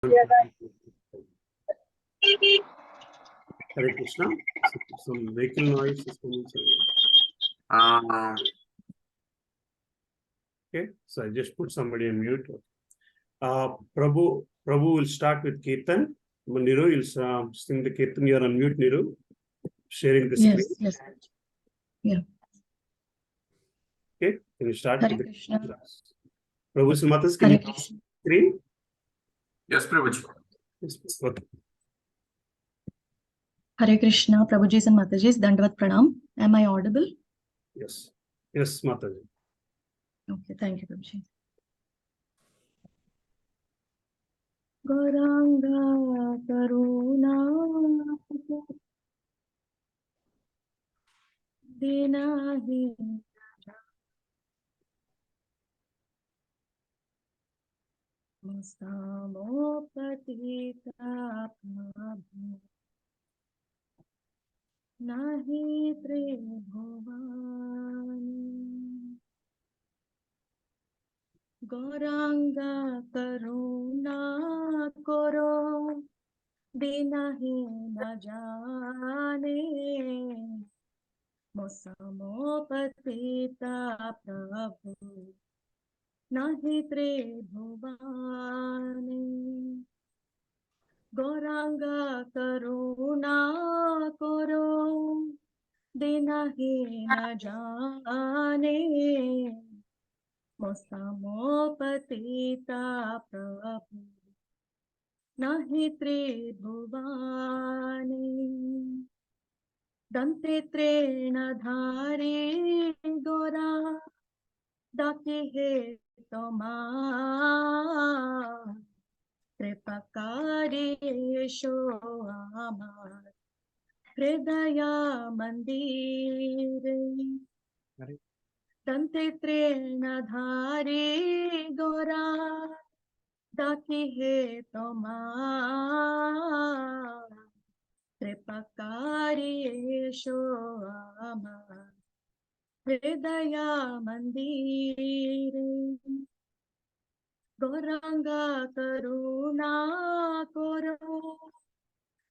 Hare Krishna. Some vehicle noise is coming. Okay, so I just put somebody on mute. Prabhu will start with Kirtan. Niru, you'll sing the Kirtan. You're on mute, Niru. Sharing the screen. Yes. Yeah. Okay, can you start Hare with Krishna. the Prabhu Sumatas, can Hare you Krishna. screen? Yes, Prabhuji. Yes, okay. Hare Krishna, Prabhujis and Matajis, Dandavat Pranam. Am I audible? Yes, Mataji. Okay, thank you, Prabhuji. Gauranga Karuna Dinahi Mustamo Patita Prabhu Nahi Tribhuvani Gauranga Karuna Koro Dinahi Najane Mosamo Patita Prabhu Nahi Tribhuvani Gauranga Karuna Koro Dinahi Najane Mosamo Patita Prabhu Nahi Tribhuvani Dante Trena Dhari Gora Daki He Toma Tripakari Sho Amar Hridaya Mandire Dante Trena Dhari Gora Daki He Toma Tripakari Sho Amar Hridaya Mandire Gauranga Karuna Koro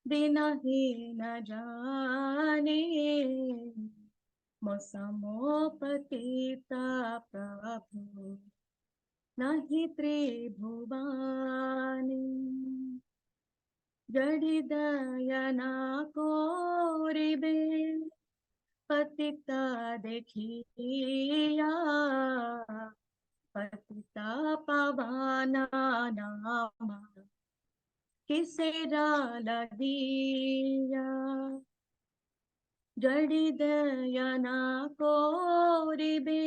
Dinahi Najane Mosamo Patita Prabhu Nahi Tribhuvani Jadidayana Koribe Patita Dekhiya Patita Pavana Nama Kisera Ladiya Jadidayana Koribe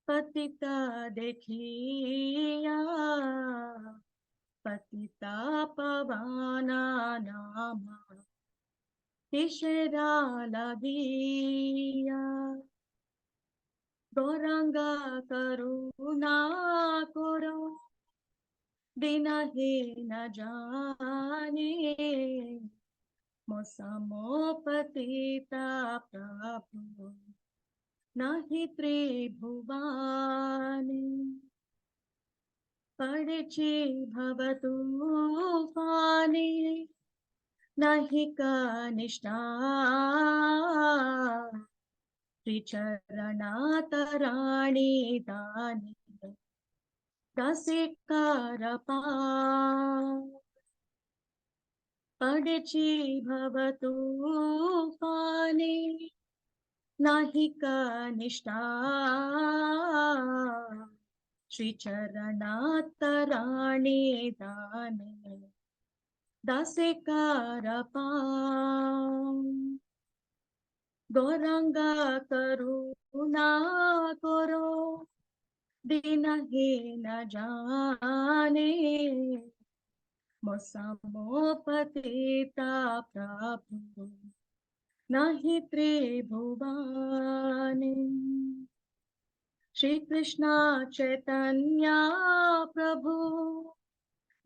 Patita Dekhiya Patita Pavana Nama Kisera Ladiya Gauranga Karuna Koro Dinahi Najane Mosamo Patita Prabhu Nahi Tribhuvani Padichi Bhavatu Fani Nahi Kanishta Tricharanatharani Dani Rasikarapa Padichi Bhavatu Fani Nahika Nishta Shri Charanatarani Dane Dasekarapa Gauranga Karuna Koro Dinahi Najane Mosamo Patita Prabhu Nahi Tribhuvani Shri Krishna Chaitanya Prabhu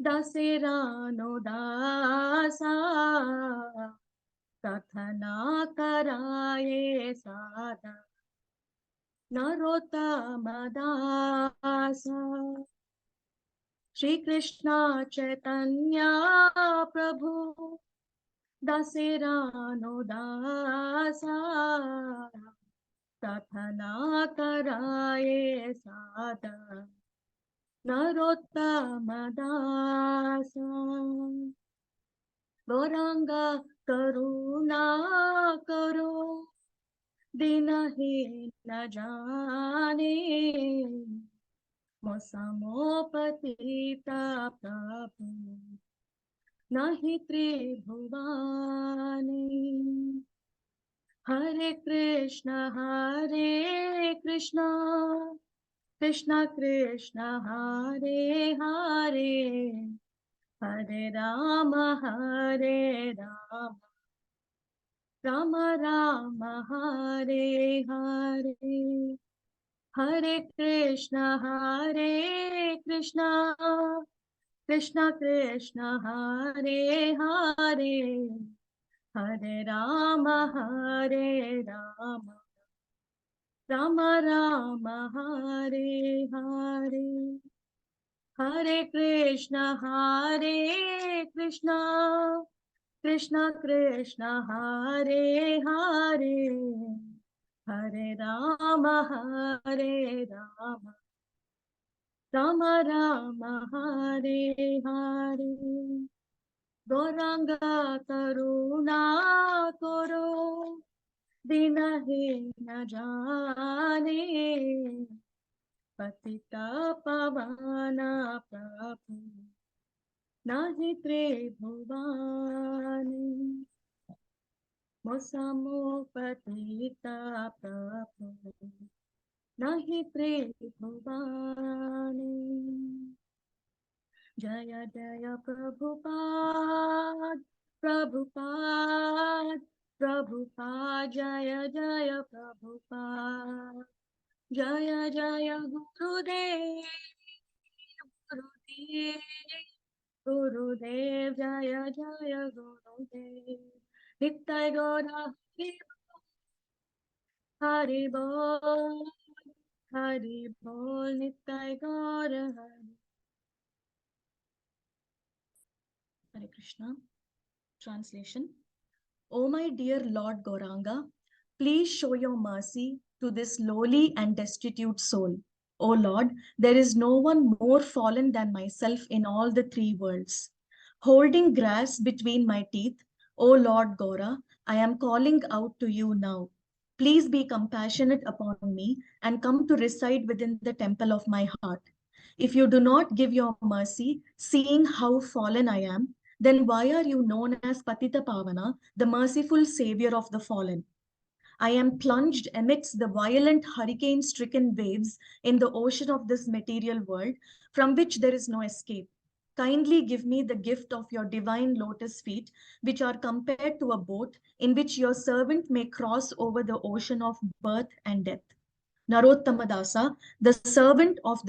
Dasirano Dasa Kathana Karaye Sada Narotama Dasa Shri Krishna Chaitanya Prabhu Dasirano Dasa Prathana Karaye Sada Narottama Dasa Gauranga Karuna Karo Dinahin na jane Mosamopatita Prabhu Nahi Tribhuvane Hare Krishna Krishna Krishna Hare Hare Hare Rama Rama Rama Hare Hare Hare Krishna Krishna Krishna Hare Hare Hare Rama Rama Rama Hare Hare Hare Krishna Krishna Krishna Hare Hare Hare Rama Rama Rama Hare Hare Gauranga Karuna Koro Dinahin na jane Patita Pavana Prabhu Nahi Tribhuvane Mosamopatita Prabhu Nahi Tribhuvane Jaya Jaya Prabhupada Jaya Jaya Prabhupada Jaya Jaya Gurudev Jaya Jaya Gurudev Nittai Gaura Hari Bol Nittai Gaura Hare Krishna. Translation. O my dear Lord Gauranga, please show your mercy to this lowly and destitute soul. O Lord, there is no one more fallen than myself in all the three worlds. Holding grass between my teeth, O Lord Gaura, I am calling out to you now. Please be compassionate upon me and come to reside within the temple of my heart. If you do not give your mercy, seeing how fallen I am, then why are you known as Patita Pavana, the merciful savior of the fallen? I am plunged amidst the violent hurricane-stricken waves in the ocean of this material world, from which there is no escape. Kindly give me the gift of your divine lotus feet, which are compared to a boat in which your servant may cross over the ocean of birth and death. Narottama Dasa, the servant of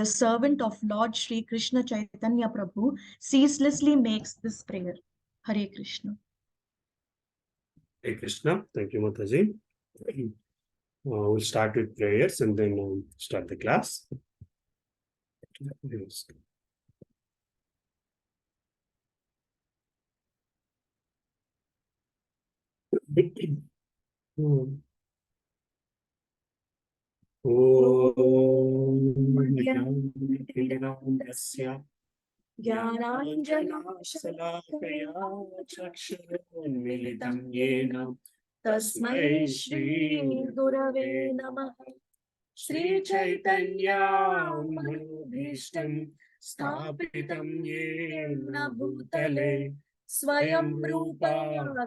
Lord Sri Krishna Chaitanya Prabhu, ceaselessly makes this prayer. Hare Krishna. Hare Krishna. Thank you, Mataji. We'll start with prayers and then start the class. Yes. ज्ञानाञ्जनशलाकया चक्षुरुन्मीलितं येन तस्मै श्रीगुरवे नमः श्रीचैतन्यमनोभीष्टं स्थापितं येन भूतले स्वयं रूपा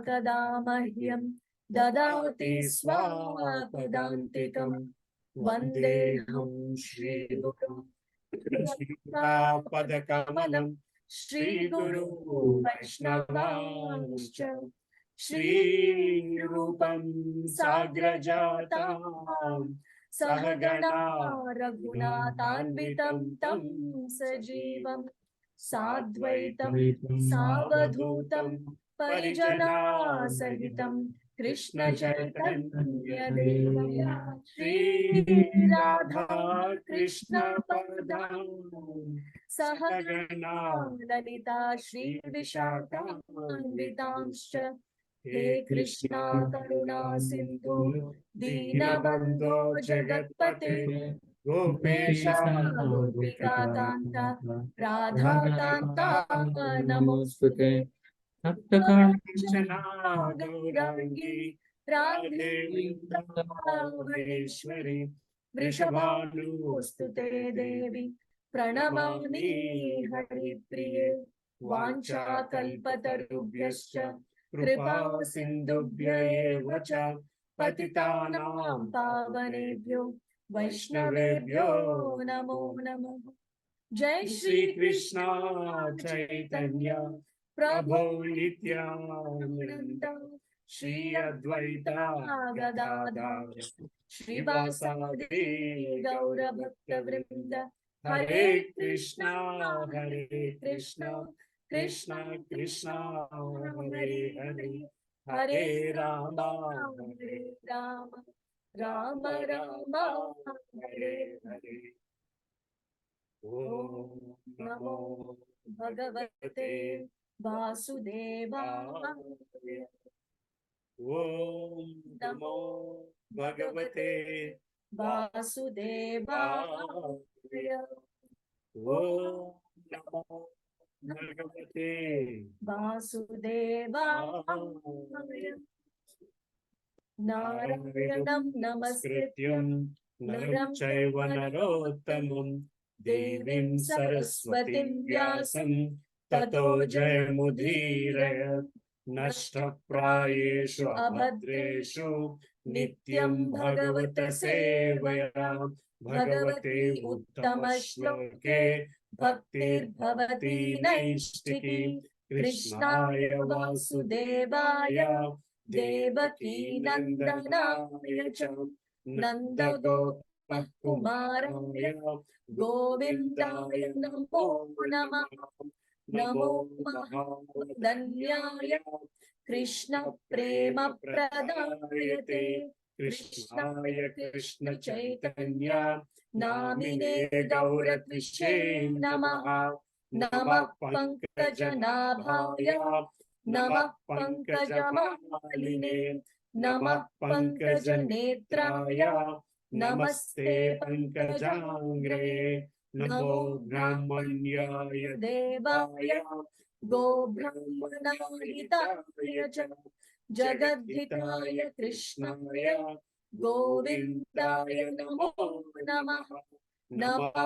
कदा मह्यं ददाति स्वापदान्तिकम् वन्देऽहं श्रीगुरुं पदकमलं श्रीगुरु वैष्णवांश्च श्रीरूपं साग्रजातां सहगणा रघुनाथान्वितं तं सजीवं साद्वैतं सावधूतं परिजना सहितं कृष्ण चैतन्य देवया श्री राधा कृष्ण पदां सहगणा ललिता श्री विशाखान्वितांश्च हे कृष्णा करुणा सिंधु दीनबन्धो जगत्पते गोपेशा गोपिका कान्ता राधा कान्ता नमोस्तुते काञ्चना गौराङ्गी राधे वृन्दावनेश्वरी वृषभानुस्तुते देवी प्रणमामि हरिप्रिये वाञ्छाकल्पतरुभ्यश्च कृपा सिन्धुभ्य एव च पतितानां पावनेभ्यो वैष्णवेभ्यो नमो नमः। जय श्री कृष्ण चैतन्य प्रभु नित्यानंद श्री अद्वैता गदाधर श्रीवासादि गौर भक्त वृंद हरे कृष्णा कृष्ण कृष्ण हरे हरे हरे राम राम राम हरे हरे। ओम नमो भगवते वासुदेवाय। ओम नमो भगवते वासुदेवाय। ओम नमो भगवते वासुदेवाय। नारायणं नमस्कृत्यं नरं चैव नरोत्तमं देवीं सरस्वतीं व्यासं ततो जयमुदीरयत्। नष्टप्रायेषु अभद्रेषु नित्यं भगवत सेवया भगवते उत्तमश्लोके भक्तिर्भवति नैष्टिकी। कृष्णाय वासुदेवाय देवकी नन्दनाय च नन्दगोपकुमाराय गोविन्दाय नमो नमः। नमो महावदन्याय कृष्ण प्रेम प्रदायते कृष्णाय कृष्ण चैतन्य नामिने गौरत्विषे नमः। नमः पंकजनाभाय नमः पंकजमालिने नमः पंकजनेत्राय नमस्ते पंकजांग्रे। नमो ब्राह्मण्याय देवाय गो ब्राह्मणाहिताय च जगद्धिताय कृष्णाय गोविन्दाय नमो नमः। नमः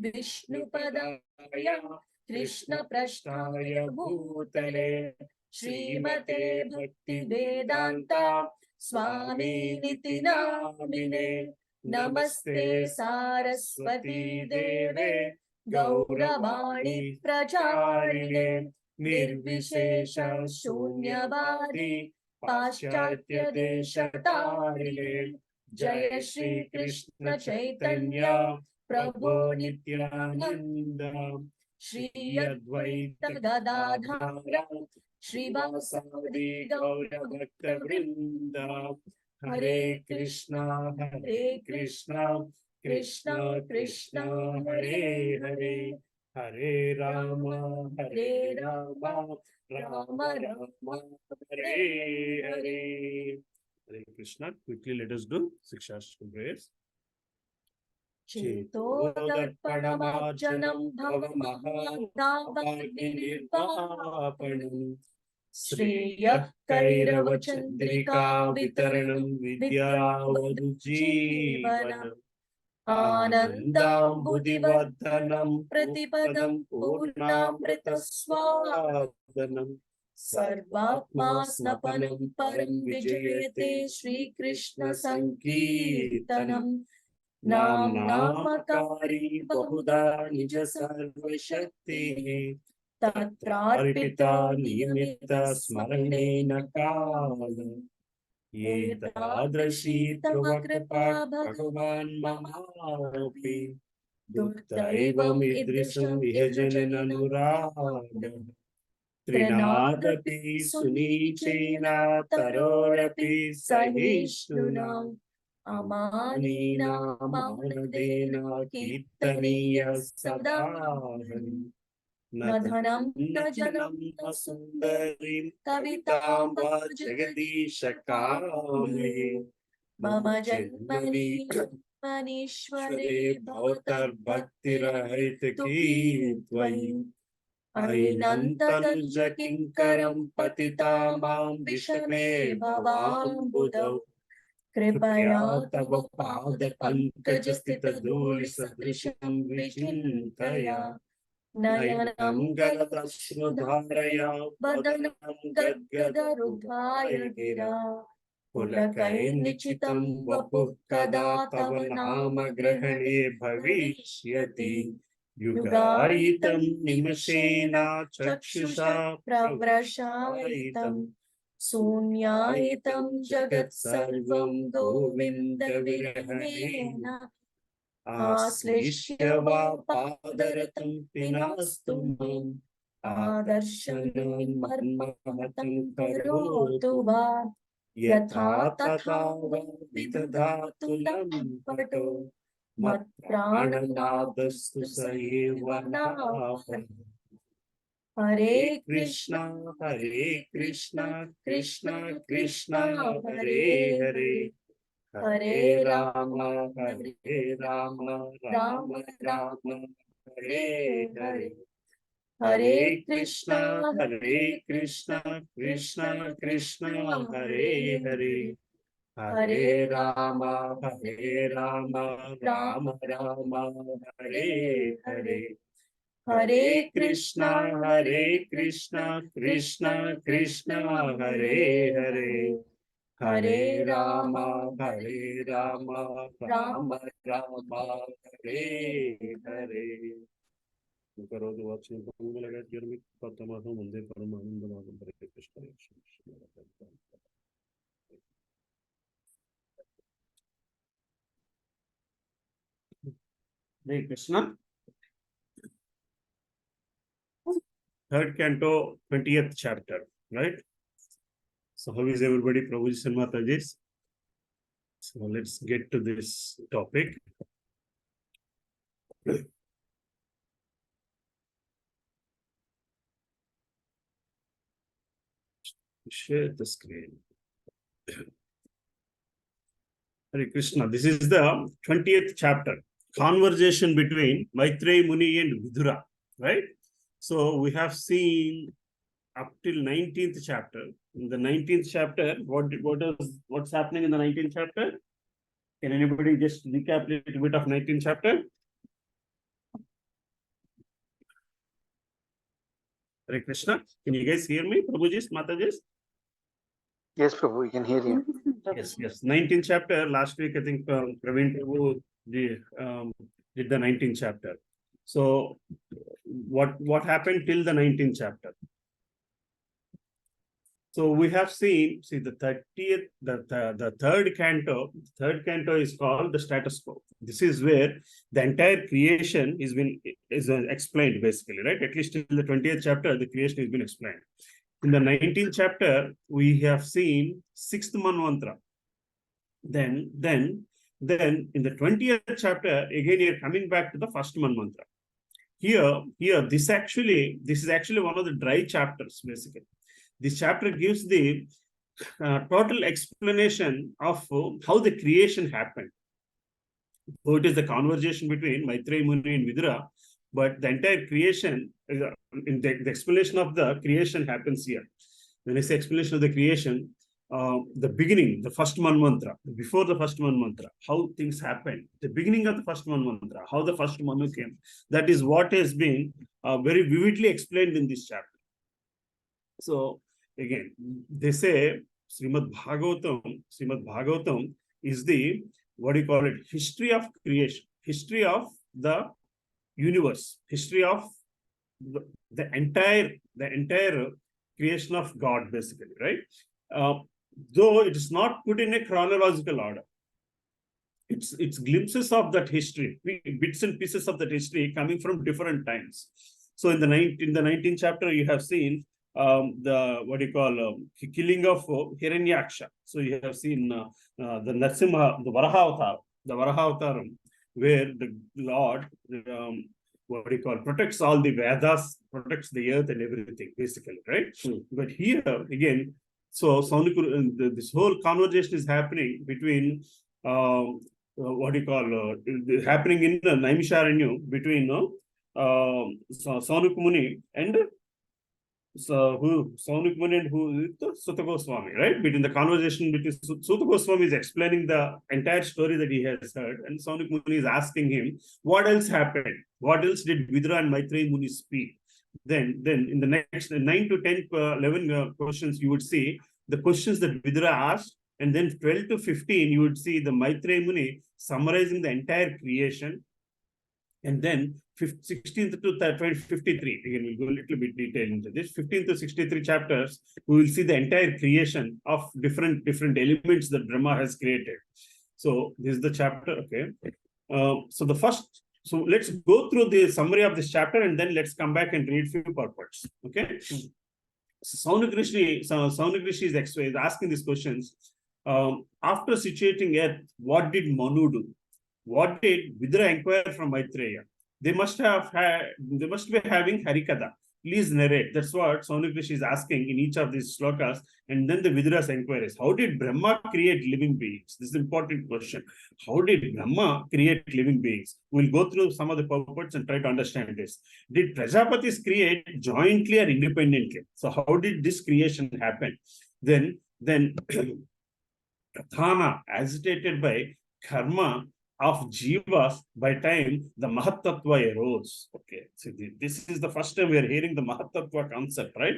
विष्णुपदाय कृष्णप्रष्ठाय भूतले श्रीमते भक्तिवेदान्ता स्वामिनिति नामिने। नमस्ते सारस्वती देवे गौरवाणी प्रचारिणे निर्विशेष शून्यवादी पाश्चात्य देशतारिणे। जय श्री कृष्ण चैतन्य प्रभु नित्यानंद श्री अद्वैत गदाधर श्रीवासादि गौर भक्त वृंद। हरे Krishna Krishna Krishna Hare Hare Hare Ram Ram Ram Hare Hare. Hare Krishna. Quickly let us do Sikshashtam prayers. चेतोदर्पणमार्जनं भवमहादावाग्निर्वापणं श्रेयः कैरवचन्द्रिका वितरणं विद्यावधुजीवनम् आनन्दाम्बुधिवर्धनं प्रतिपदं पूर्णामृतस्वादनं सर्वात्मा स्नपनं परं विजयते श्रीकृष्ण संकीर्तनम्। नाम नामकारी बहुधा निज सर्वशक्तिः तत्रार्पिता नियमित स्मरणेन काल। एतादृशी तव कृपा भगवान् ममापि Duddaivam idrisam ihajanan anuragam. Trinadapi sunichena tarorapi sahishnuna. Amanina manadena kirtaniya sadahani. Nadhanam najanam nasundarim kavitamba jagadishakame. Mama janmani manishware bhavatar bhaktirahitaki tvai. Ainantanu kinkaram patitamam vishame bhavambudau. Kripaya tava pada pankajastita dhuli sadrisham vichintaya. Nayanam galadashrudharaya vadanam gadgadarudhaya gira. Pulakai nichitam vapuh kada tava nama grahane bhavishyati. Yugaitam nimashena chakshusha pravrashaitam. Sunyaitam jagat sarvam govinda virahanena. Aslishya padaratam pinastumam. Adarshanam marmahatam karotu va. Yatha tatha vidadatulam pato. Mat prananadastu sayevanaham. Hare Krishna, Krishna Krishna, Hare Hare. Hare Rama, Rama Rama, Hare Hare. Hare Krishna, Krishna Krishna, Hare Hare. Hare Rama, Rama Rama, Hare Hare. Hare Krishna, Krishna Krishna, Hare Hare. Hare Rama, Rama Rama, Hare Hare. Karo the watching Pangalaga Jeremy Patamaho Munde Paramananda Hare Krishna. Hare Krishna. Third canto, 20th chapter, right? So how is everybody, Prabhuji and Matajis? So let's get to this topic. Share the screen. Hare Krishna. This is the 20th chapter. Conversation between Maitreya Muni and Vidura, right? So we have seen up till 19th chapter. In the 19th chapter, what's happening in the 19th chapter? Can anybody just recap a little bit of 19th chapter? Hare Krishna. Can you guys hear me? Prabhuji, Mataji? Yes, Prabhu, we can hear you. Yes. 19th chapter. Last week, I think Praveen Prabhu did the 19th chapter. So what happened till the 19th chapter? So we have seen, the 30th, the third canto is called the status quo. This is where the entire creation is explained basically, right? At least in the 20th chapter, the creation has been explained. In the 19th chapter, we have seen 6th manvantra. Then in the 20th chapter, again, you're coming back to the first manvantra. Here, this is actually one of the dry chapters, basically. This chapter gives the total explanation of how the creation happened. So it is the conversation between Maitreya Muni and Vidura, but the entire creation, in the explanation of the creation happens here. When I say explanation of the creation, the beginning, the first manvantra, before the first manvantra, how things happened, the beginning of the first manvantra, how the first manu came, that is what has been very vividly explained in this chapter. So again, they say Srimad Bhagavatam is the, history of creation, history of the universe, history of the entire creation of God, basically, right? Though it is not put in a chronological order. it's glimpses of that history, bits and pieces of that history coming from different times. So in the 19th chapter, you have seen the what do you call killing of Hiranyaksha. So you have seen the Narsimha, the Varaha where the Lord what do you call protects all the Vedas, protects the earth and everything, basically, right? But here again, so this whole conversation is happening between what do you call happening in Naimisharanya between Saunuk Muni and Saunuk Muni and who Sutta Goswami, right? Between the conversation between Sutta Goswami is explaining the entire story that he has heard, and Saunuk Muni is asking him, what else happened? What else did Vidura and Maitreya Muni speak? Then in the next 9 to 10, 11 questions, you would see the questions that Vidura asked, and then 12 to 15, you would see the Maitreya Muni summarizing the entire creation. And then 16th to 53, again, we'll go a little bit detail into this. 15 to 63 chapters, we will see the entire creation of different elements that Brahma has created. So this is the chapter, okay. So let's go through the summary of this chapter, and then let's come back and read few purports, okay. Saunak Rishi is asking these questions. After situating earth, what did Manu do? What did Vidura inquire from Maitreya? They must be having Harikatha. Please narrate. That's what Saunak Rishi is asking in each of these slokas. And then the Vidura's inquiries. How did Brahma create living beings? This is an important question. How did Brahma create living beings? We'll go through some of the purports and try to understand this. Did Prajapatis create jointly or independently? So how did this creation happen? Then Pradhana, agitated by karma of jivas, by time the Mahatattva arose. Okay, so this is the first time we are hearing the Mahatattva concept, right?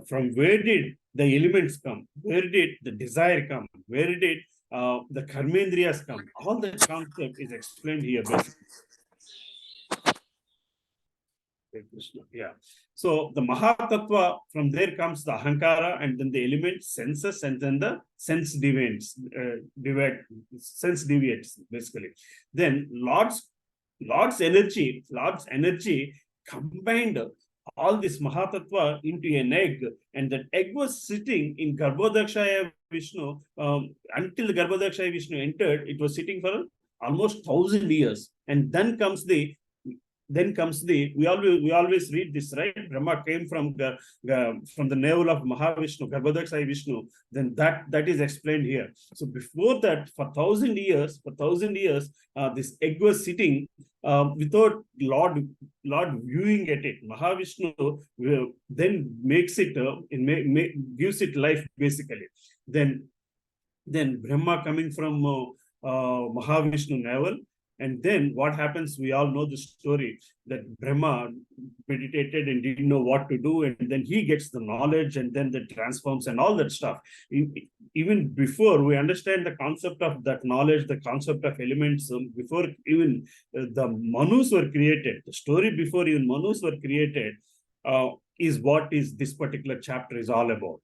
From where did the elements come? Where did the desire come? Where did the karmendriyas come? All that concept is explained here, basically. Yeah. So the Mahatattva, from there comes the Ahankara, and then the element senses, and then the sense deviates, basically. Then Lord's energy combined all this Mahatattva into an egg, and that egg was sitting in Garbhodakshaya Vishnu until the Garbhodakshaya Vishnu entered. It was sitting for almost 1,000 years, and then comes the we always read this, right? Brahma came from the navel of Mahavishnu, Garbhodakshaya Vishnu. Then that is explained here. So before that, for 1,000 years, this egg was sitting without Lord viewing at it. Mahavishnu then makes it gives it life, basically. Then Brahma coming from Mahavishnu navel. And then what happens, we all know the story, that Brahma meditated and didn't know what to do. And then he gets the knowledge, and then that transforms and all that stuff. Even before we understand the concept of that knowledge, the concept of elements, before even the Manus were created, the story before even Manus were created is what is this particular chapter is all about.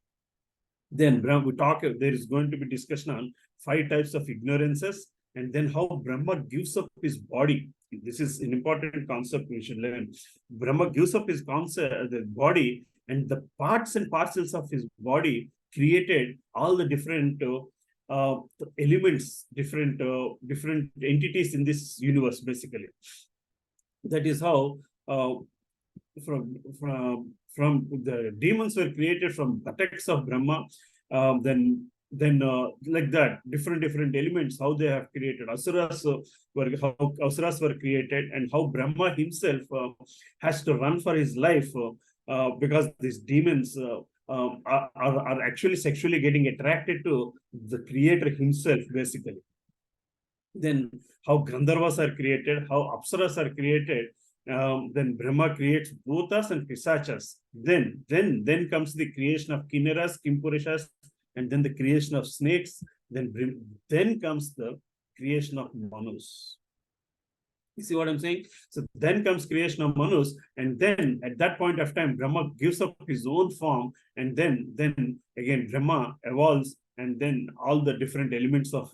Then there is going to be discussion on 5 types of ignorances, and then how Brahma gives up his body. This is an important concept we should learn. Brahma gives up his the body, and the parts and parcels of his body created all the different elements, different entities in this universe, basically. That is how from the demons were created from buttocks of Brahma. Then like that, different elements, how they have created. Asuras were created, and how Brahma himself has to run for his life because these demons are actually sexually getting attracted to the creator himself, basically. Then how Gandharvas are created, how Apsaras are created. Then Brahma creates Bhutas and Pisachas. Then comes the creation of Kinnaras, Kimpurishas, and then the creation of snakes. Then comes the creation of Manus. You see what I'm saying? So then comes creation of Manus, and then at that point of time, Brahma gives up his own form, and then again Brahma evolves, and then all the different elements of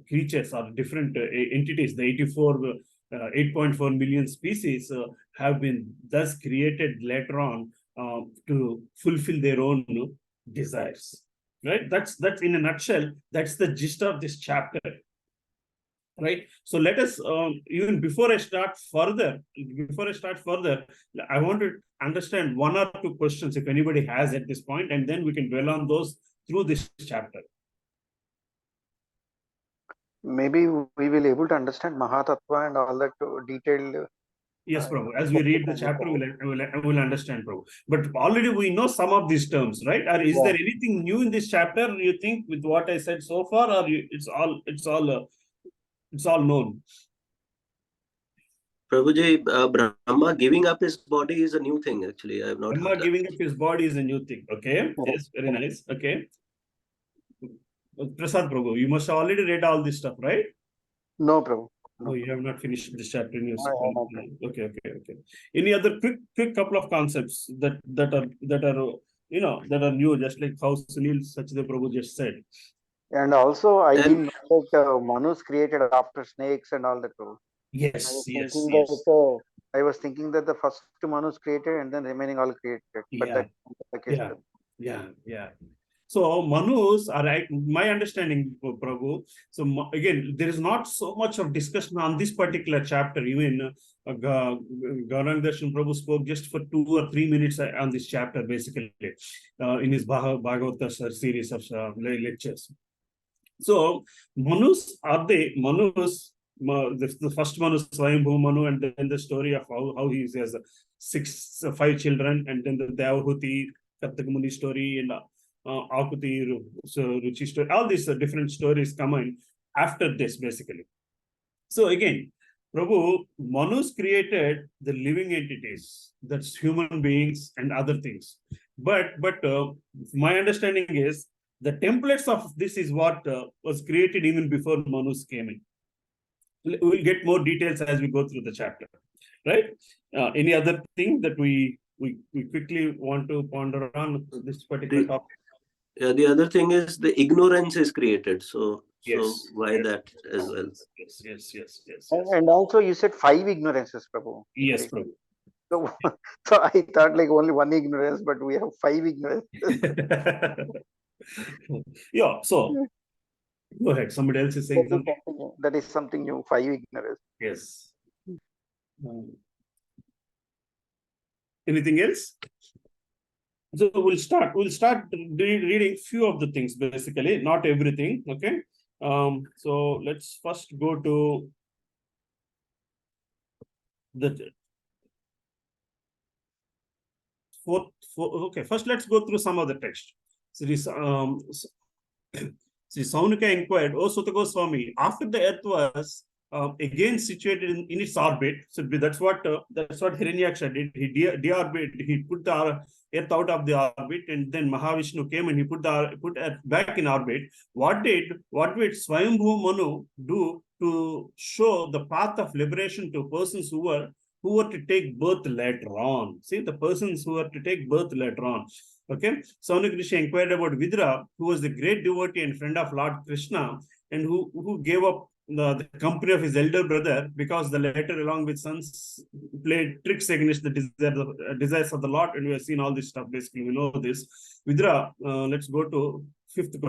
creatures or different entities, the 8.4 million species have been thus created later on to fulfill their own desires. Right? That's in a nutshell. That's the gist of this chapter. Right. So let us even before I start further, I want to understand one or two questions if anybody has at this point, and then we can dwell on those through this chapter. Maybe we will able to understand Mahatattva and all that detailed. Yes, Prabhu. As we read the chapter, we'll understand, Prabhu. But already we know some of these terms, right? Or is there anything new in this chapter, you think, with what I said so far, or it's all known? Prabhuji, Brahma giving up his body is a new thing, actually. I have not Brahma heard that. giving up his body is a new thing. Okay. Yes, very nice. Okay. Prasad Prabhu, you must have already read all this stuff, right? No, Prabhu. No, you have not finished this chapter in your Okay. Okay. Any other quick couple of concepts that are new, just like how Sunil Sachdev Prabhu just said. And also, I didn't know that Manu's created after snakes and all that, Prabhu. Yes. I was thinking that the first Manu's created and then remaining all created. But that's not the case. Yeah. So Manus are my understanding, Prabhu. So again, there is not so much of discussion on this particular chapter. Even Gauranga Darshan Prabhu spoke just for 2 or 3 minutes on this chapter, basically, in his Bhagavata series of lectures. So Manus are they Manus? The first Manu, Swayambhu Manu, and then the story of how he has 5 children, and then the Devahuti, Kartakamuni story, and Akuti, Ruchi story. All these different stories come in after this, basically. So again, Prabhu, Manus created the living entities, that's human beings and other things. But my understanding is the templates of this is what was created even before Manus came in. We'll get more details as we go through the chapter, right? Any other thing that we quickly want to ponder on this particular topic? Yeah, the other thing is the ignorance is created. So why that as well? Yes. And also, you said 5 ignorances, Prabhu. Yes, Prabhu. So I thought like only 1 ignorance, but we have 5 ignorances. Yeah. So go ahead. Somebody else is saying something. That is something new. 5 ignorance. Yes. Anything else? So we'll start reading few of the things, basically, not everything. Okay. So let's first go to the fourth. Okay, first let's go through some of the text. So this Saunika inquired, "O Sutta Goswami, after the earth was again situated in its orbit," so that's what Hiranyaksha did. He deorbited. He put the earth out of the orbit, and then Mahavishnu came and he put earth back in orbit. What did Swayambhu Manu do to show the path of liberation to persons who were to take birth later on? See, the persons who were to take birth later on. Okay, Saunik Rishi inquired about Vidra, who was the great devotee and friend of Lord Krishna, and who gave up the company of his elder brother because the latter, along with sons, played tricks against the desires of the Lord. And we have seen all this stuff. Basically, we know this. Vidra, let's go to fifth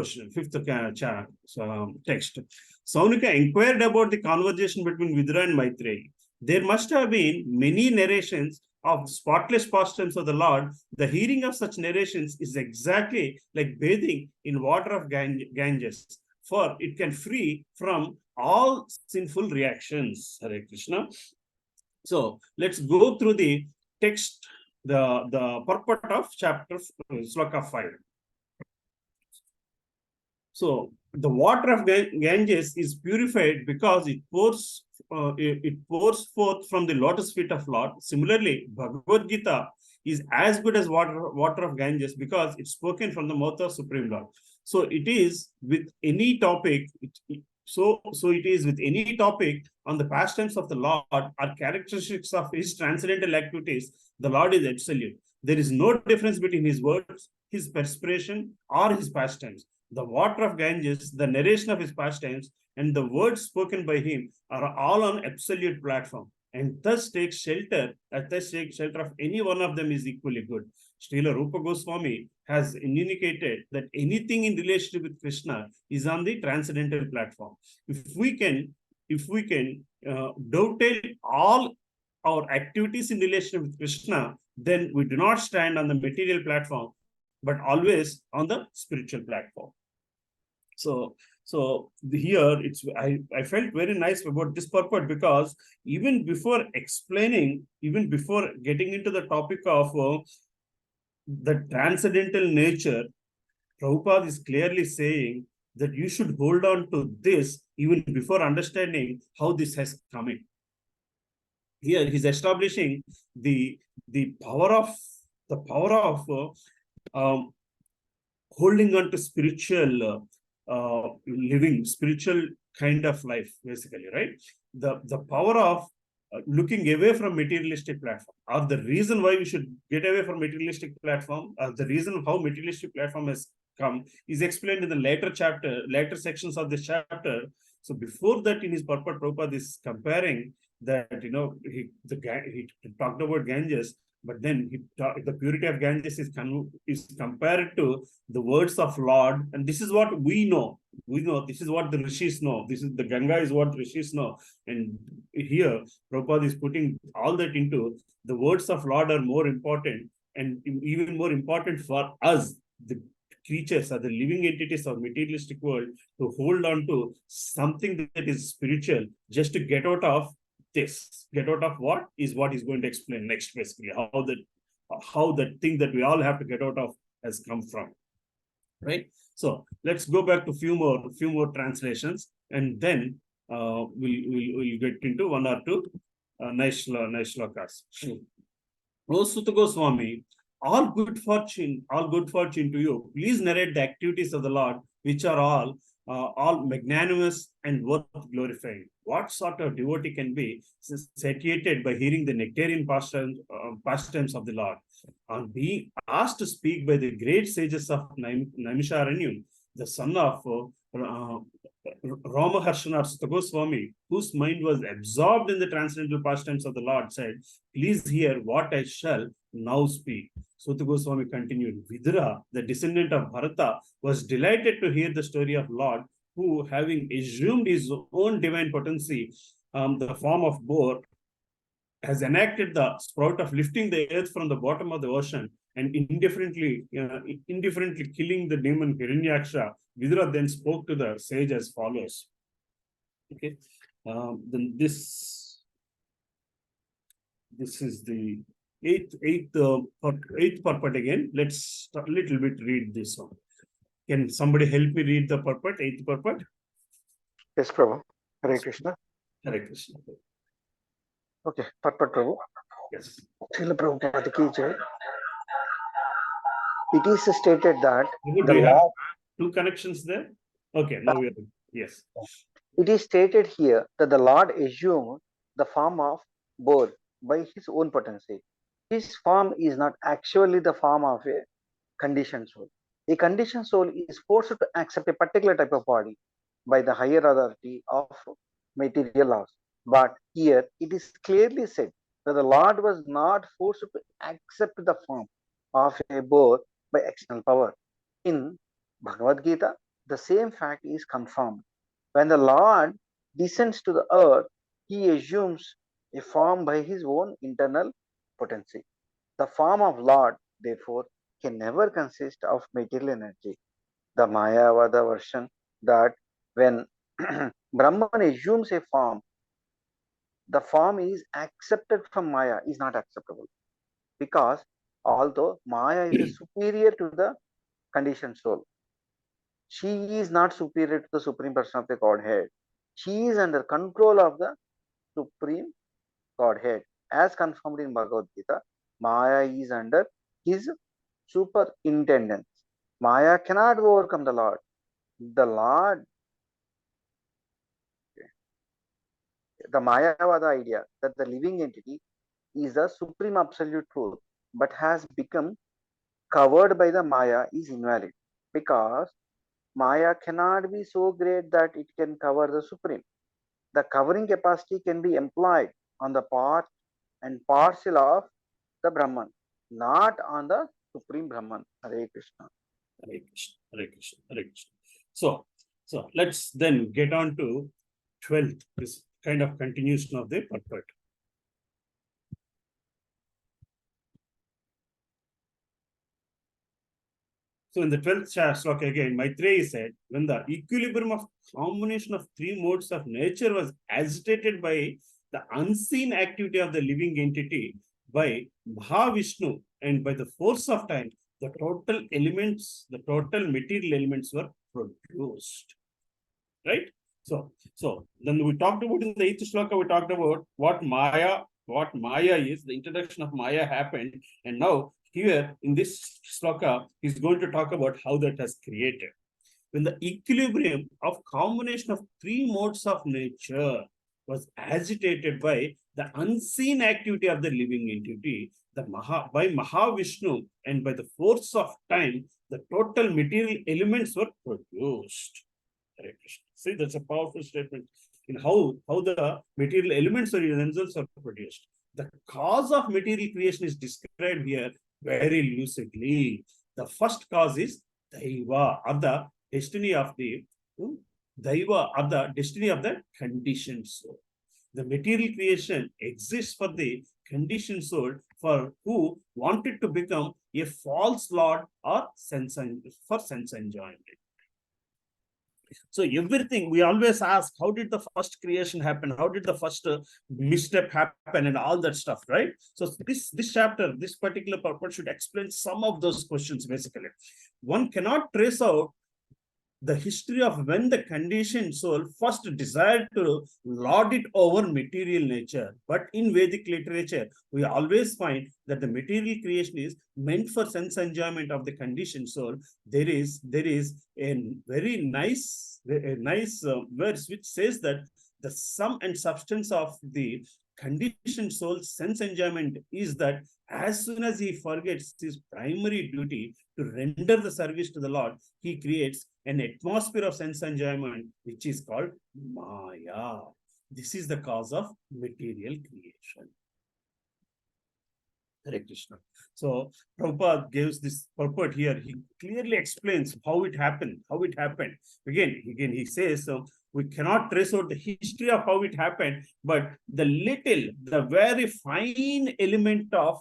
text. Saunika inquired about the conversation between Vidra and Maitreyi. There must have been many narrations of spotless pastimes of the Lord. The hearing of such narrations is exactly like bathing in water of Ganges, for it can free from all sinful reactions. Hare Krishna. So let's go through the text, the purport of chapter Sloka 5. So the water of Ganges is purified because it pours forth from the lotus feet of Lord. Similarly, Bhagavad Gita is as good as water of Ganges because it's spoken from the mouth of Supreme Lord. So it is with any topic. So it is with any topic on the pastimes of the Lord or characteristics of his transcendental activities. The Lord is absolute. There is no difference between his words, his perspiration, or his pastimes. the water of Ganges, the narration of his pastimes, and the words spoken by him are all on absolute platform, and thus take shelter of any one of them is equally good. Srila Rupa Goswami has indicated that anything in relationship with Krishna is on the transcendental platform. If we can dovetail all our activities in relation with Krishna, then we do not stand on the material platform, but always on the spiritual platform. So here I felt very nice about this purport, because even before getting into the topic of the transcendental nature, Prabhupada is clearly saying that you should hold on to this even before understanding how this has come in. Here he's establishing the power of holding on to spiritual living, spiritual kind of life, basically, right? The power of looking away from materialistic platform, or the reason why we should get away from materialistic platform, the reason how materialistic platform has come is explained in the later sections of this chapter. So before that, in his purport, Prabhupada is comparing that, he talked about Ganges, but then the purity of Ganges is compared to the words of Lord, and this is what we know. This is what the rishis know. This is the Ganga is what rishis know, and here Prabhupada is putting all that into the words of Lord are more important, and even more important for us, the creatures or the living entities of materialistic world, to hold on to something that is spiritual, just to get out of this. Get out of what is going to explain next, basically, how that thing that we all have to get out of has come from, right? So let's go back to few more translations, and then we'll get into one or two nice shlokas. O Sutta Goswami, all good fortune to you. Please narrate the activities of the Lord, which are all magnanimous and worth glorifying. What sort of devotee can be satiated by hearing the nectarian pastimes of the Lord? On being asked to speak by the great sages of Naimisharanyam, the son of Ramaharshana Sutta Goswami, whose mind was absorbed in the transcendental pastimes of the Lord, said, "Please hear what I shall now speak." Sutta Goswami continued, Vidura, the descendant of Bharata, was delighted to hear the story of Lord, who, having assumed his own divine potency, the form of boar, has enacted the sprout of lifting the earth from the bottom of the ocean and indifferently killing the demon Hiranyaksha. Vidura then spoke to the sage as follows. Okay, then this is the eighth purport again. Let's a little bit read this one. Can somebody help me read the purport, eighth purport? Yes, Prabhu. Hare Krishna. Hare Krishna. Okay, purport, Prabhu. Yes. Srila Prabhupada ki jai. It is stated that Do you have two connections there? Okay, now we are. Yes. It is stated here that the Lord assumed the form of boar by his own potency. His form is not actually the form of a conditioned soul. A conditioned soul is forced to accept a particular type of body by the higher authority of material laws. But here it is clearly said that the Lord was not forced to accept the form of a boar by external power. In Bhagavad Gita, the same fact is confirmed. When the Lord descends to the earth, he assumes a form by his own internal potency. The form of Lord, therefore, can never consist of material energy. The Mayavada version that when Brahman assumes a form, the form is accepted from Maya is not acceptable. Because although Maya is superior to the conditioned soul, she is not superior to the Supreme Person of the Godhead. She is under control of the Supreme Godhead. As confirmed in Bhagavad Gita, Maya is under his superintendence. Maya cannot overcome the Lord. The Mayavada idea that the living entity is the supreme absolute truth but has become covered by the Maya is invalid, because Maya cannot be so great that it can cover the Supreme. The covering capacity can be employed on the part and parcel of the Brahman, not on the Supreme Brahman. Hare Krishna. Hare Krishna, Hare Krishna, Hare Krishna. So let's then get on to 12th, this kind of continuation of the purport. So in the 12th sloka again, Maitreya said, when the equilibrium of combination of three modes of nature was agitated by the unseen activity of the living entity, by Mahavishnu and by the force of time, the total elements, the total material elements were produced. Right? So then we talked about in the 8th sloka, we talked about what Maya is, the introduction of Maya happened, and now here in this sloka, he's going to talk about how that has created. When the equilibrium of combination of three modes of nature was agitated by the unseen activity of the living entity, by Mahavishnu and by the force of time, the total material elements were produced. See, that's a powerful statement in how the material elements or themselves are produced. The cause of material creation is described here very lucidly. The first cause is Daiva, or the destiny of the Daiva, or the destiny of the conditioned soul. The material creation exists for the conditioned soul for who wanted to become a false lord or sense enjoyment. So everything we always ask, how did the first creation happen? How did the first misstep happen and all that stuff, right? So this chapter, this particular purport should explain some of those questions basically. One cannot trace out the history of when the conditioned soul first desired to lord it over material nature. But in Vedic literature, we always find that the material creation is meant for sense enjoyment of the conditioned soul. There is a very nice verse which says that the sum and substance of the conditioned soul's sense enjoyment is that as soon as he forgets his primary duty to render the service to the Lord, he creates an atmosphere of sense enjoyment, which is called Maya. This is the cause of material creation. Hare Krishna. So Prabhupada gives this purport here. He clearly explains how it happened. Again, he says, so we cannot trace out the history of how it happened, but the very fine element of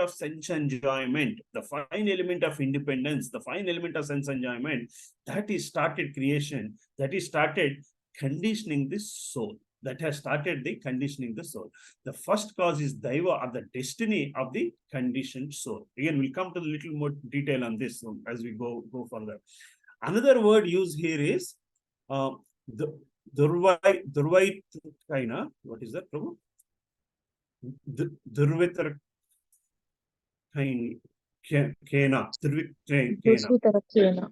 sense enjoyment, the fine element of independence, the fine element of sense enjoyment, that is started creation, that is started conditioning this soul. That has started the conditioning the soul. The first cause is Daiva, or the destiny of the conditioned soul. Again, we'll come to a little more detail on this as we go further. Another word used here is the Durvaitakaina. What is that, Prabhu? Durvaitakaina.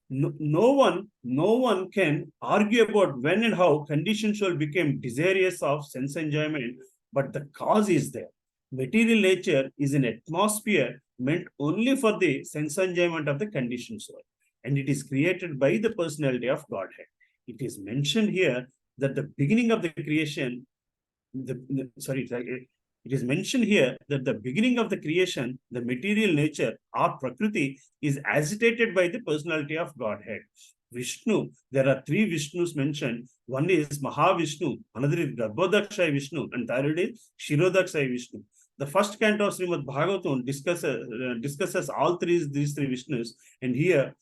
No one can argue about when and how conditioned soul became desirous of sense enjoyment, but the cause is there. Material nature is an atmosphere meant only for the sense enjoyment of the conditioned soul, and it is created by the personality of Godhead. It is mentioned here that the beginning of the creation, it is mentioned here that the beginning of the creation, the material nature or Prakriti, is agitated by the personality of Godhead. Vishnu, there are three Vishnus mentioned. One is Mahavishnu, another is Garbhodakshay Vishnu, and third is Shirodakshay Vishnu. The first canto of Srimad Bhagavatam discusses all these three Vishnus, and here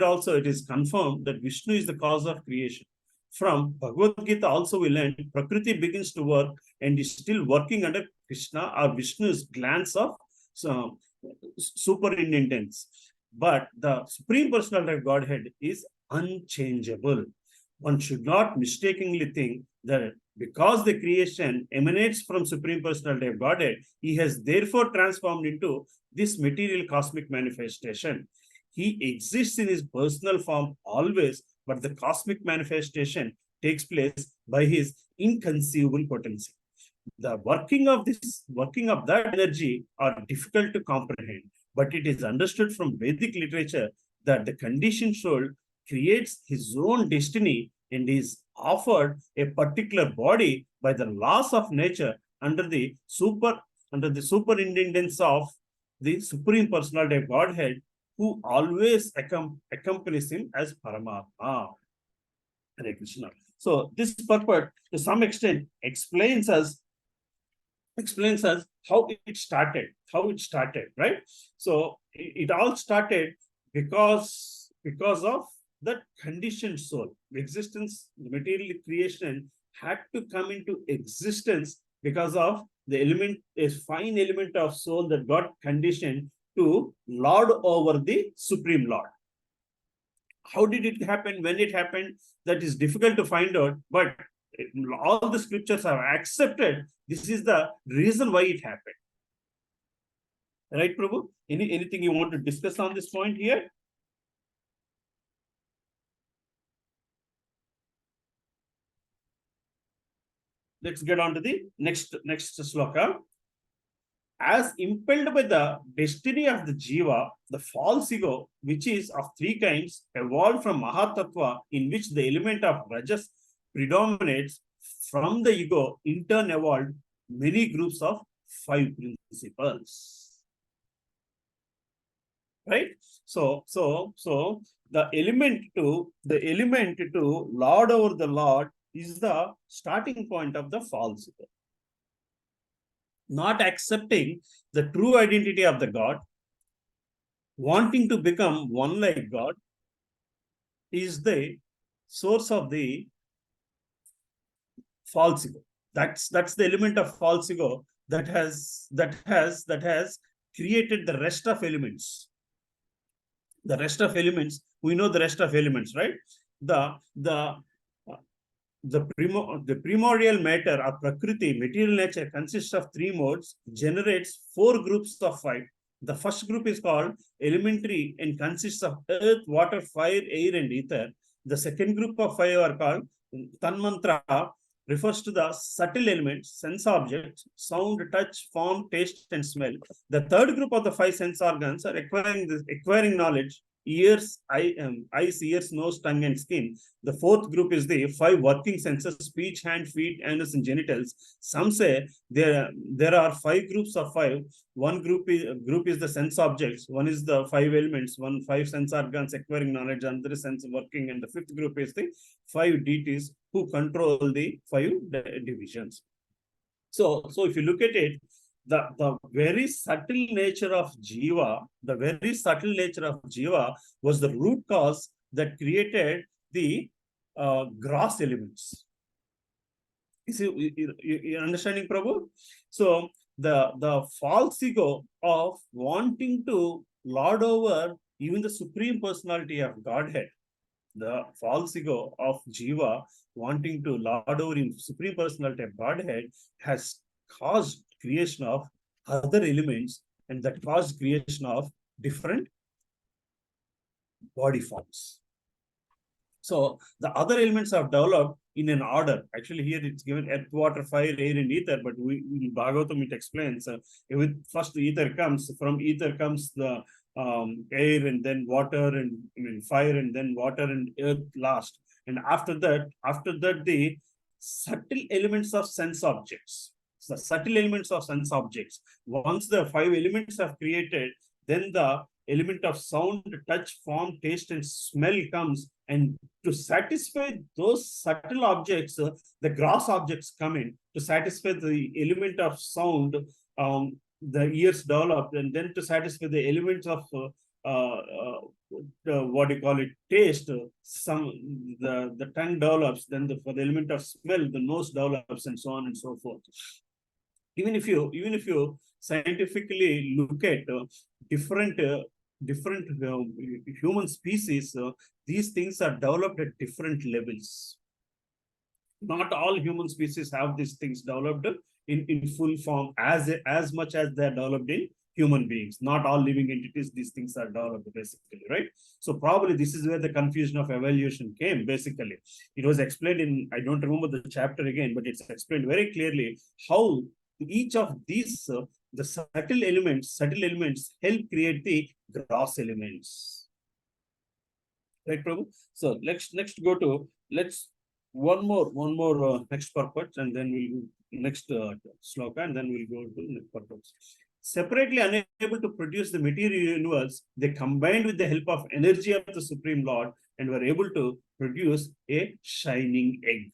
also it is confirmed that Vishnu is the cause of creation. From Bhagavad Gita also we learn Prakriti begins to work and is still working under Krishna or Vishnu's glance of superintendence. But the Supreme Personality of Godhead is unchangeable. One should not mistakenly think that because the creation emanates from Supreme Personality of Godhead, he has therefore transformed into this material cosmic manifestation. He exists in his personal form always, but the cosmic manifestation takes place by his inconceivable potency. The working of that energy are difficult to comprehend, but it is understood from Vedic literature that the conditioned soul creates his own destiny and is offered a particular body by the laws of nature under the superintendence of the Supreme Personality of Godhead, who always accompanies him as Paramatma. Hare Krishna. So this purport, to some extent, explains us how it started, right? So it all started because of that conditioned soul. The existence, the material creation had to come into existence because of the element, a fine element of soul that got conditioned to lord over the Supreme Lord. How did it happen? When it happened? That is difficult to find out, but all the scriptures have accepted this is the reason why it happened. Right, Prabhu? Anything you want to discuss on this point here? Let's get on to the next sloka. As impelled by the destiny of the jiva, the false ego, which is of three kinds, evolved from Mahatattva, in which the element of rajas predominates. From the ego, in turn evolved many groups of 5 principles. Right? So the element to lord over the Lord is the starting point of the false ego. Not accepting the true identity of the God, wanting to become one like God, is the source of the false ego. That's the element of false ego that has created the rest of elements. The rest of elements, we know the rest of elements, right? The primordial matter of Prakriti, material nature, consists of 3 modes, generates 4 groups of 5. The first group is called elementary and consists of earth, water, fire, air, and ether. The second group of 5 are called Tanmantra, refers to the subtle elements, sense objects, sound, touch, form, taste, and smell. The third group of the 5 sense organs are acquiring knowledge, ears, eyes, ears, nose, tongue, and skin. The fourth group is the 5 working senses: speech, hand, feet, anus, and genitals. Some say there are 5 groups of 5. One group is the sense objects, one is the 5 elements, 5 sense organs acquiring knowledge, another sense working, and the 5th group is the 5 deities who control the 5 divisions. So if you look at it, the very subtle nature of jiva, was the root cause that created the gross elements. You're understanding, Prabhu? So the false ego of wanting to lord over even the Supreme Personality of Godhead, the false ego of jiva wanting to lord over in Supreme Personality of Godhead, has caused creation of other elements, and that caused creation of different body forms. So the other elements have developed in an order. Actually, here it's given earth, water, fire, air, and ether, but in Bhagavatam it explains with first ether comes, from ether comes the air, and then water, and fire, and then water and earth last. And after that the subtle elements of sense objects. The subtle elements of sense objects. Once the 5 elements have created, then the element of sound, touch, form, taste, and smell comes. And to satisfy those subtle objects, the gross objects come in. To satisfy the element of sound, the ears develop, and then to satisfy the elements of what do you call it, taste, the tongue develops. Then for the element of smell, the nose develops, and so on and so forth. Even if you scientifically look at different human species, these things are developed at different levels. Not all human species have these things developed in full form as much as they are developed in human beings. Not all living entities, these things are developed, basically, right? So probably this is where the confusion of evolution came, basically. It was explained in, I don't remember the chapter again, but it's explained very clearly how each of these the subtle elements help create the gross elements. Right, Prabhu? So let's go to one more next purport, and then we'll next sloka, and then we'll go to next purpose. Separately unable to produce the material universe, they combined with the help of energy of the Supreme Lord and were able to produce a shining egg.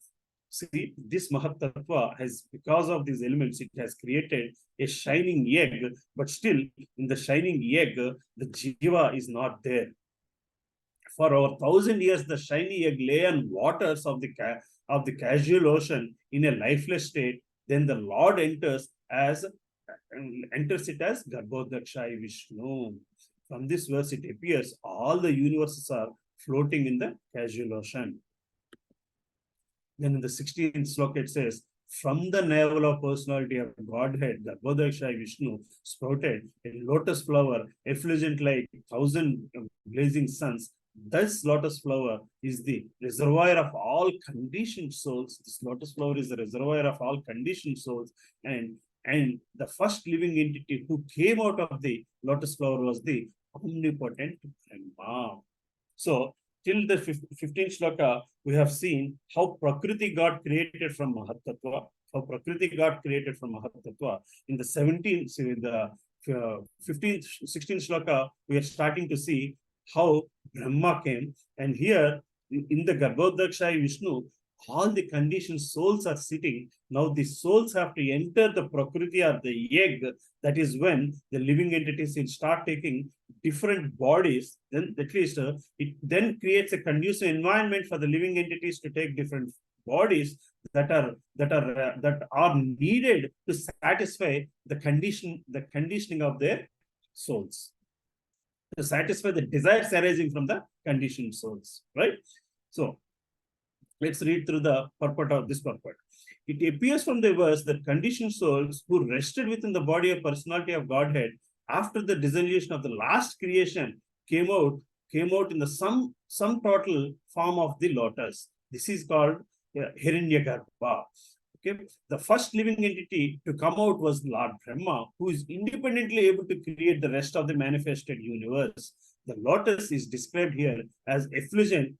See, this Mahat Tattva has, because of these elements, it has created a shining egg, but still in the shining egg, the Jiva is not there. For over 1,000 years, the shiny egg lay on waters of the casual ocean in a lifeless state. Then the Lord enters it as Garbhodakshai Vishnu. From this verse, it appears all the universes are floating in the casual ocean. Then in the 16th sloka, it says, from the navel of personality of Godhead, the Garbhodakshai Vishnu sprouted a lotus flower, effulgent like 1,000 blazing suns. This lotus flower is the reservoir of all conditioned souls. This lotus flower is the reservoir of all conditioned souls. And the first living entity who came out of the lotus flower was the omnipotent Brahma. So, till the 15th shloka, we have seen how Prakriti got created from Mahat Tattva. In the 17th, in the 15th, 16th shloka, we are starting to see how Brahma came. And here, in the Garbhodakshai Vishnu, all the conditioned souls are sitting. Now the souls have to enter the Prakriti or the egg. That is when the living entities will start taking different bodies. Then at least it then creates a conducive environment for the living entities to take different bodies that are needed to satisfy the conditioning of their souls, to satisfy the desires arising from the conditioned souls, right? So let's read through the purport of this purport. It appears from the verse that conditioned souls who rested within the body of personality of Godhead after the dissolution of the last creation came out in the sum total form of the lotus. This is called Hiranyagarbha. Okay, the first living entity to come out was Lord Brahma, who is independently able to create the rest of the manifested universe. The lotus is described here as effulgent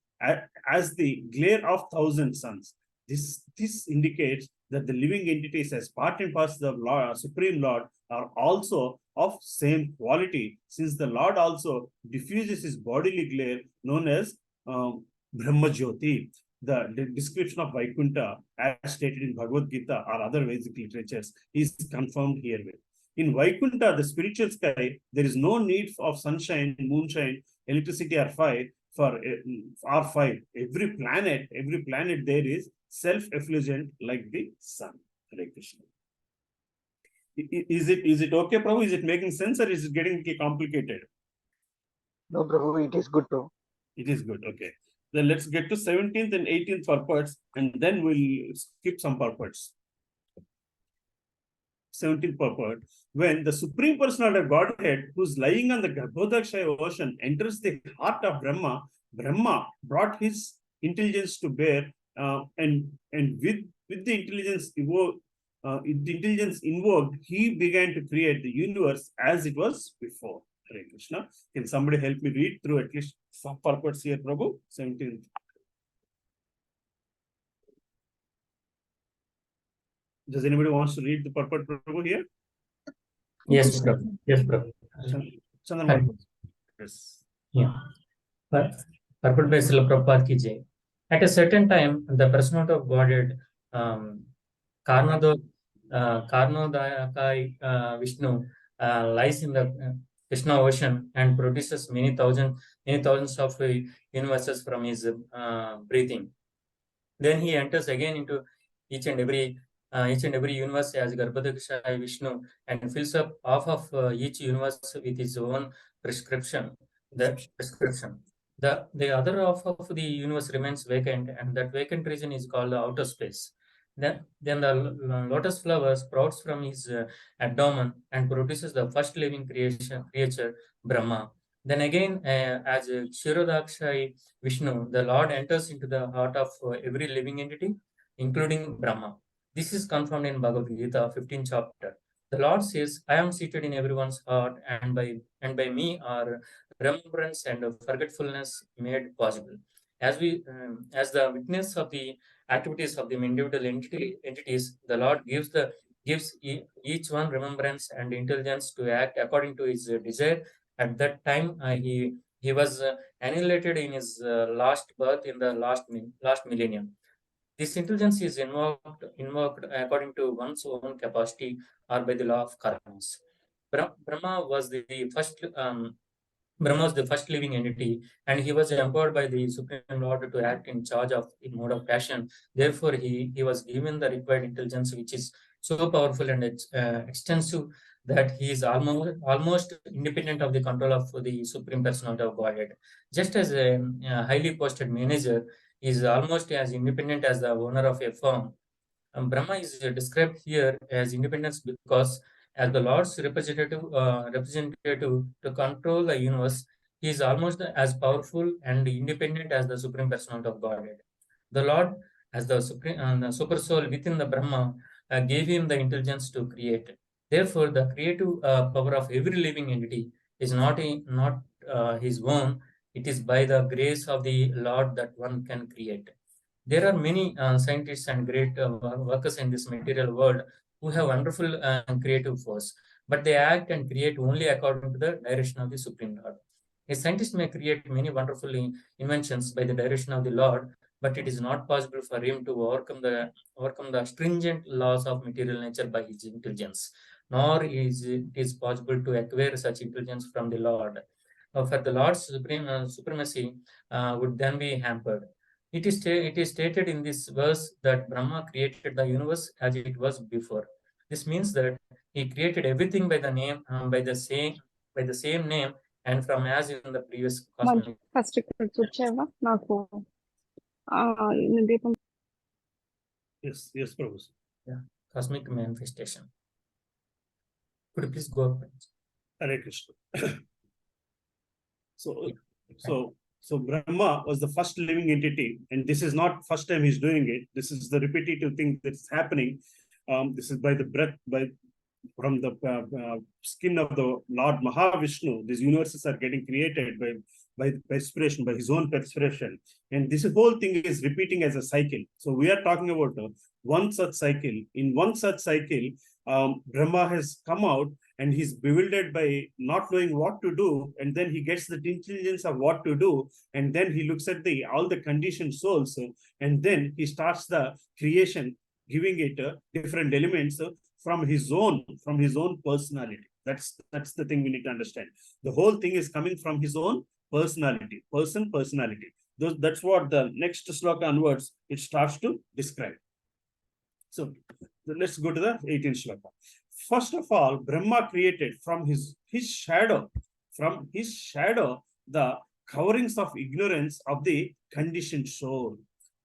as the glare of 1,000 suns. This indicates that the living entities as part and parcel of Lord, Supreme Lord are also of same quality, since the Lord also diffuses his bodily glare known as Brahma Jyoti. The description of Vaikuntha, as stated in Bhagavad Gita or other Vedic literatures, is confirmed herewith. In Vaikuntha, the spiritual sky, there is no need of sunshine, moonshine, electricity, or fire. Every planet there is self-effulgent like the sun. Hare Krishna. Is it okay, Prabhu? Is it making sense, or is it getting complicated? No, Prabhu, it is good, Prabhu. It is good. Okay. Then let's get to 17th and 18th purports, and then we'll skip some purports. 17th purport. When the Supreme Personality of Godhead, who's lying on the Garbhodakshaya ocean, enters the heart of Brahma, Brahma brought his intelligence to bear, and with the intelligence invoked, he began to create the universe as it was before. Hare Krishna. Can somebody help me read through at least some purports here, Prabhu? 17th. Does anybody wants to read the purport, Prabhu, here? Yes, Prabhu. Yes, Prabhu. Chandran. Yes. Yeah. Purport by Srila Prabhupada ki jai. At a certain time, the personality of Godhead, Karnodayakai Vishnu, lies in the Krishna ocean and produces many thousands of universes from his breathing. Then he enters again into each and every universe as Garbhodakshaya Vishnu and fills up half of each universe with his own prescription. The other half of the universe remains vacant, and that vacant region is called the outer space. Then the lotus flower sprouts from his abdomen and produces the first living creature, Brahma. Then again, as Kshirodakshai Vishnu, the Lord enters into the heart of every living entity, including Brahma. This is confirmed in Bhagavad Gita, 15th chapter. The Lord says, I am seated in everyone's heart, and by me are remembrance and forgetfulness made possible. As the witness of the activities of the individual entities, the Lord gives each one remembrance and intelligence to act according to his desire. At that time, he was annihilated in his last birth in the last millennium. This intelligence is invoked according to one's own capacity or by the law of karmas. Brahma was the first Brahma was the first living entity, and he was empowered by the Supreme Lord to act in charge of the mode of passion. Therefore, he was given the required intelligence, which is so powerful and extensive that he is almost independent of the control of the Supreme Personality of Godhead. Just as a highly posted manager is almost as independent as the owner of a firm, Brahma is described here as independence because, as the Lord's representative to control the universe, he is almost as powerful and independent as the Supreme Personality of Godhead. The Lord, as the Supreme the Super Soul within the Brahma, gave him the intelligence to create. Therefore, the creative power of every living entity is not his own. It is by the grace of the Lord that one can create. There are many scientists and great workers in this material world who have wonderful creative force, but they act and create only according to the direction of the Supreme Lord. A scientist may create many wonderful inventions by the direction of the Lord, but it is not possible for him to overcome the stringent laws of material nature by his intelligence, nor is it possible to acquire such intelligence from the Lord. For the Lord's supremacy would then be hampered. It is stated in this verse that Brahma created the universe as it was before. This means that he created everything by the name, by the same name, and from as in the previous cosmic. First ఇక్కడ చూచావా నాకు దీపం Yes, Prabhu. Yeah, cosmic manifestation. Could you please go up? Hare Krishna. So Brahma was the first living entity, and this is not first time he's doing it. This is the repetitive thing that's happening. This is by the breath, from the skin of the Lord Mahavishnu. These universes are getting created by perspiration, by his own perspiration, and this whole thing is repeating as a cycle. So we are talking about one such cycle. In one such cycle, Brahma has come out and he's bewildered by not knowing what to do, and then he gets the intelligence of what to do, and then he looks at all the conditioned souls, and then he starts the creation, giving it different elements from his own personality. That's the thing we need to understand. The whole thing is coming from his own personality. That's what the next sloka onwards it starts to describe. So let's go to the 18th sloka. First of all, Brahma created from his shadow the coverings of ignorance of the conditioned soul.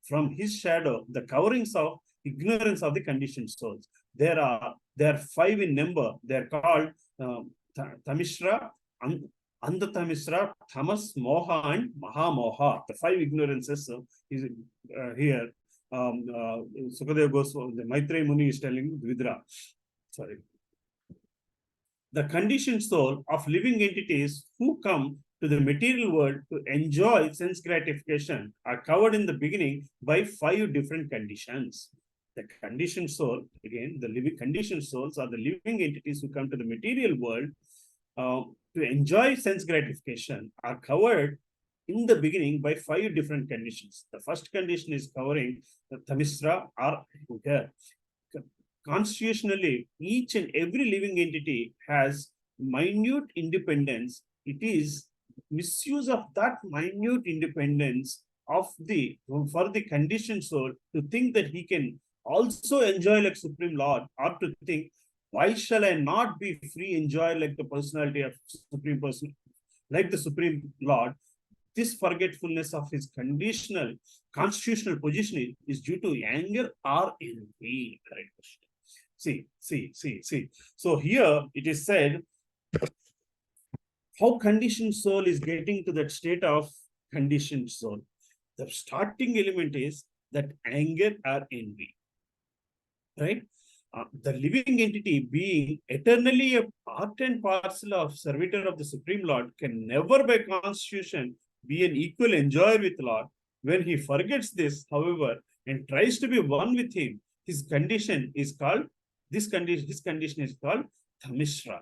From his shadow, the coverings of ignorance of the conditioned souls. There are 5 in number. They're called Tamishra, Andhatamisra, Tamas, Moha, and Mahamoha. The 5 ignorances is here. Sukadeva Goswami, the Maitreya Muni is telling Vidra. Sorry. The conditioned soul of living entities who come to the material world to enjoy sense gratification are covered in the beginning by 5 different conditions. The conditioned soul, again, the living conditioned souls are the living entities who come to the material world to enjoy sense gratification are covered in the beginning by 5 different conditions. The first condition is covering the Tamisra or here. Constitutionally, each and every living entity has minute independence. It is misuse of that minute independence for the conditioned soul to think that he can also enjoy like Supreme Lord, or to think, why shall I not be free, enjoy like the personality of Supreme Person, like the Supreme Lord? This forgetfulness of his constitutional position is due to anger or envy. Correct question. See. So here it is said how conditioned soul is getting to that state of conditioned soul. The starting element is that anger or envy, right? the living entity being eternally a part and parcel of servitor of the Supreme Lord can never by constitution be an equal enjoyer with Lord. When he forgets this, however, and tries to be one with him, his condition is called, his condition is called Thamishra.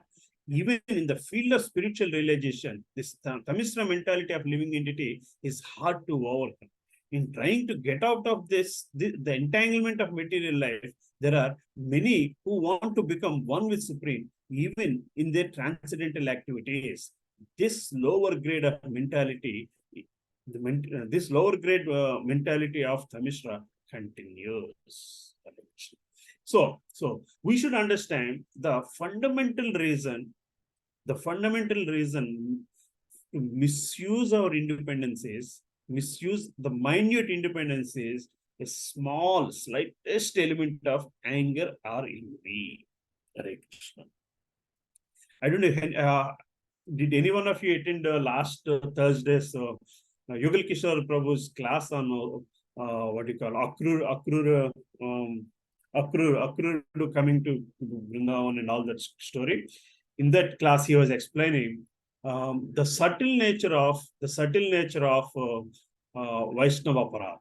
Even in the field of spiritual realization, this Thamishra mentality of living entity is hard to overcome. In trying to get out of this, the entanglement of material life, there are many who want to become one with Supreme, even in their transcendental activities. This lower grade of mentality, this lower grade mentality of Thamishra continues. So we should understand the fundamental reason to misuse our independencies, misuse the minute independencies, a small, slightest element of anger or envy. Hare Krishna. I don't know, did any one of you attend last Thursday's Yugal Kishore Prabhu's class on what do you call Akrur coming to Vrindavan and all that story? In that class, he was explaining the subtle nature of Vaishnava Aparadh.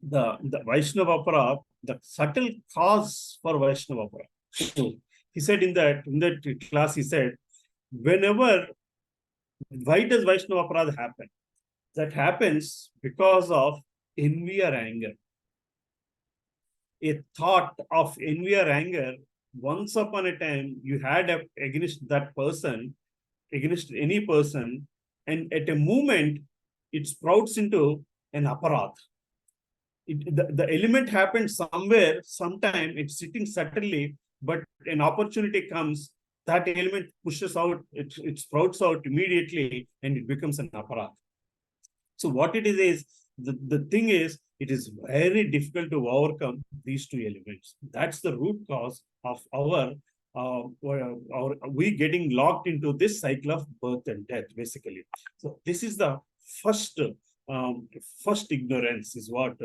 The Vaishnava Aparadh, the subtle cause for Vaishnava Aparadh. He said in that class, he said, why does Vaishnava Aparadh happen? That happens because of envy or anger. A thought of envy or anger, once upon a time, you had against that person, against any person, and at a moment, it sprouts into an aparadh. The element happened somewhere, sometime, it's sitting subtly, but an opportunity comes, that element pushes out, it sprouts out immediately, and it becomes an aparadh. So what it is the thing is, it is very difficult to overcome these two elements. That's the root cause of we getting locked into this cycle of birth and death, basically. So this is the first ignorance is what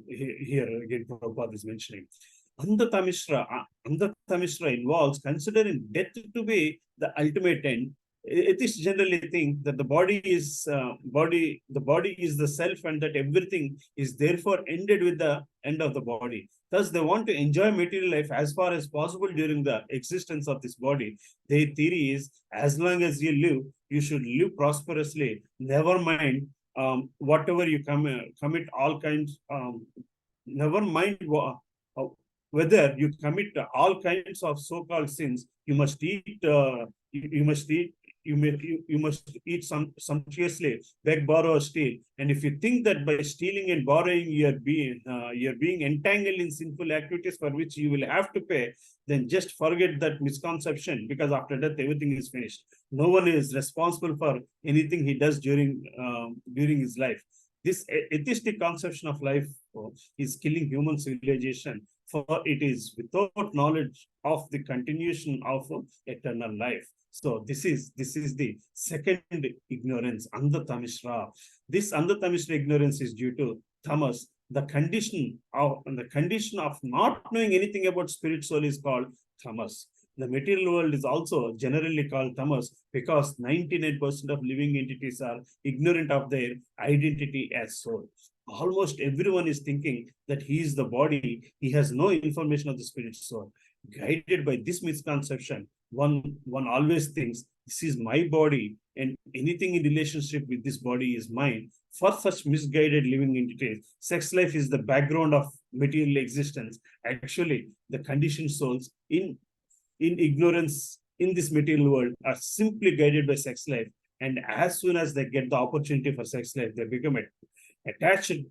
here again Prabhupada is mentioning. Andhata Mishra involves considering death to be the ultimate end. Atheists generally think that the body is the self, and that everything is therefore ended with the end of the body. Thus, they want to enjoy material life as far as possible during the existence of this body. Their theory is, as long as you live, you should live prosperously. Never mind whatever you commit all kinds. Never mind whether you commit all kinds of so-called sins. You must eat. You must eat sumptuously, beg, borrow, steal. And if you think that by stealing and borrowing you're being entangled in sinful activities for which you will have to pay, then just forget that misconception, because after death everything is finished. No one is responsible for anything he does during his life. This atheistic conception of life is killing human civilization, for it is without knowledge of the continuation of eternal life. So this is the second ignorance, Andhata Mishra. This Andhata Mishra ignorance is due to tamas. The condition of not knowing anything about spirit soul is called tamas. The material world is also generally called tamas because 99% of living entities are ignorant of their identity as soul. Almost everyone is thinking that he is the body. He has no information of the spirit soul. Guided by this misconception, one always thinks this is my body and anything in relationship with this body is mine. For such misguided living entities, sex life is the background of material existence. Actually, the conditioned souls in ignorance in this material world are simply guided by sex life. And as soon as they get the opportunity for sex life, they become attached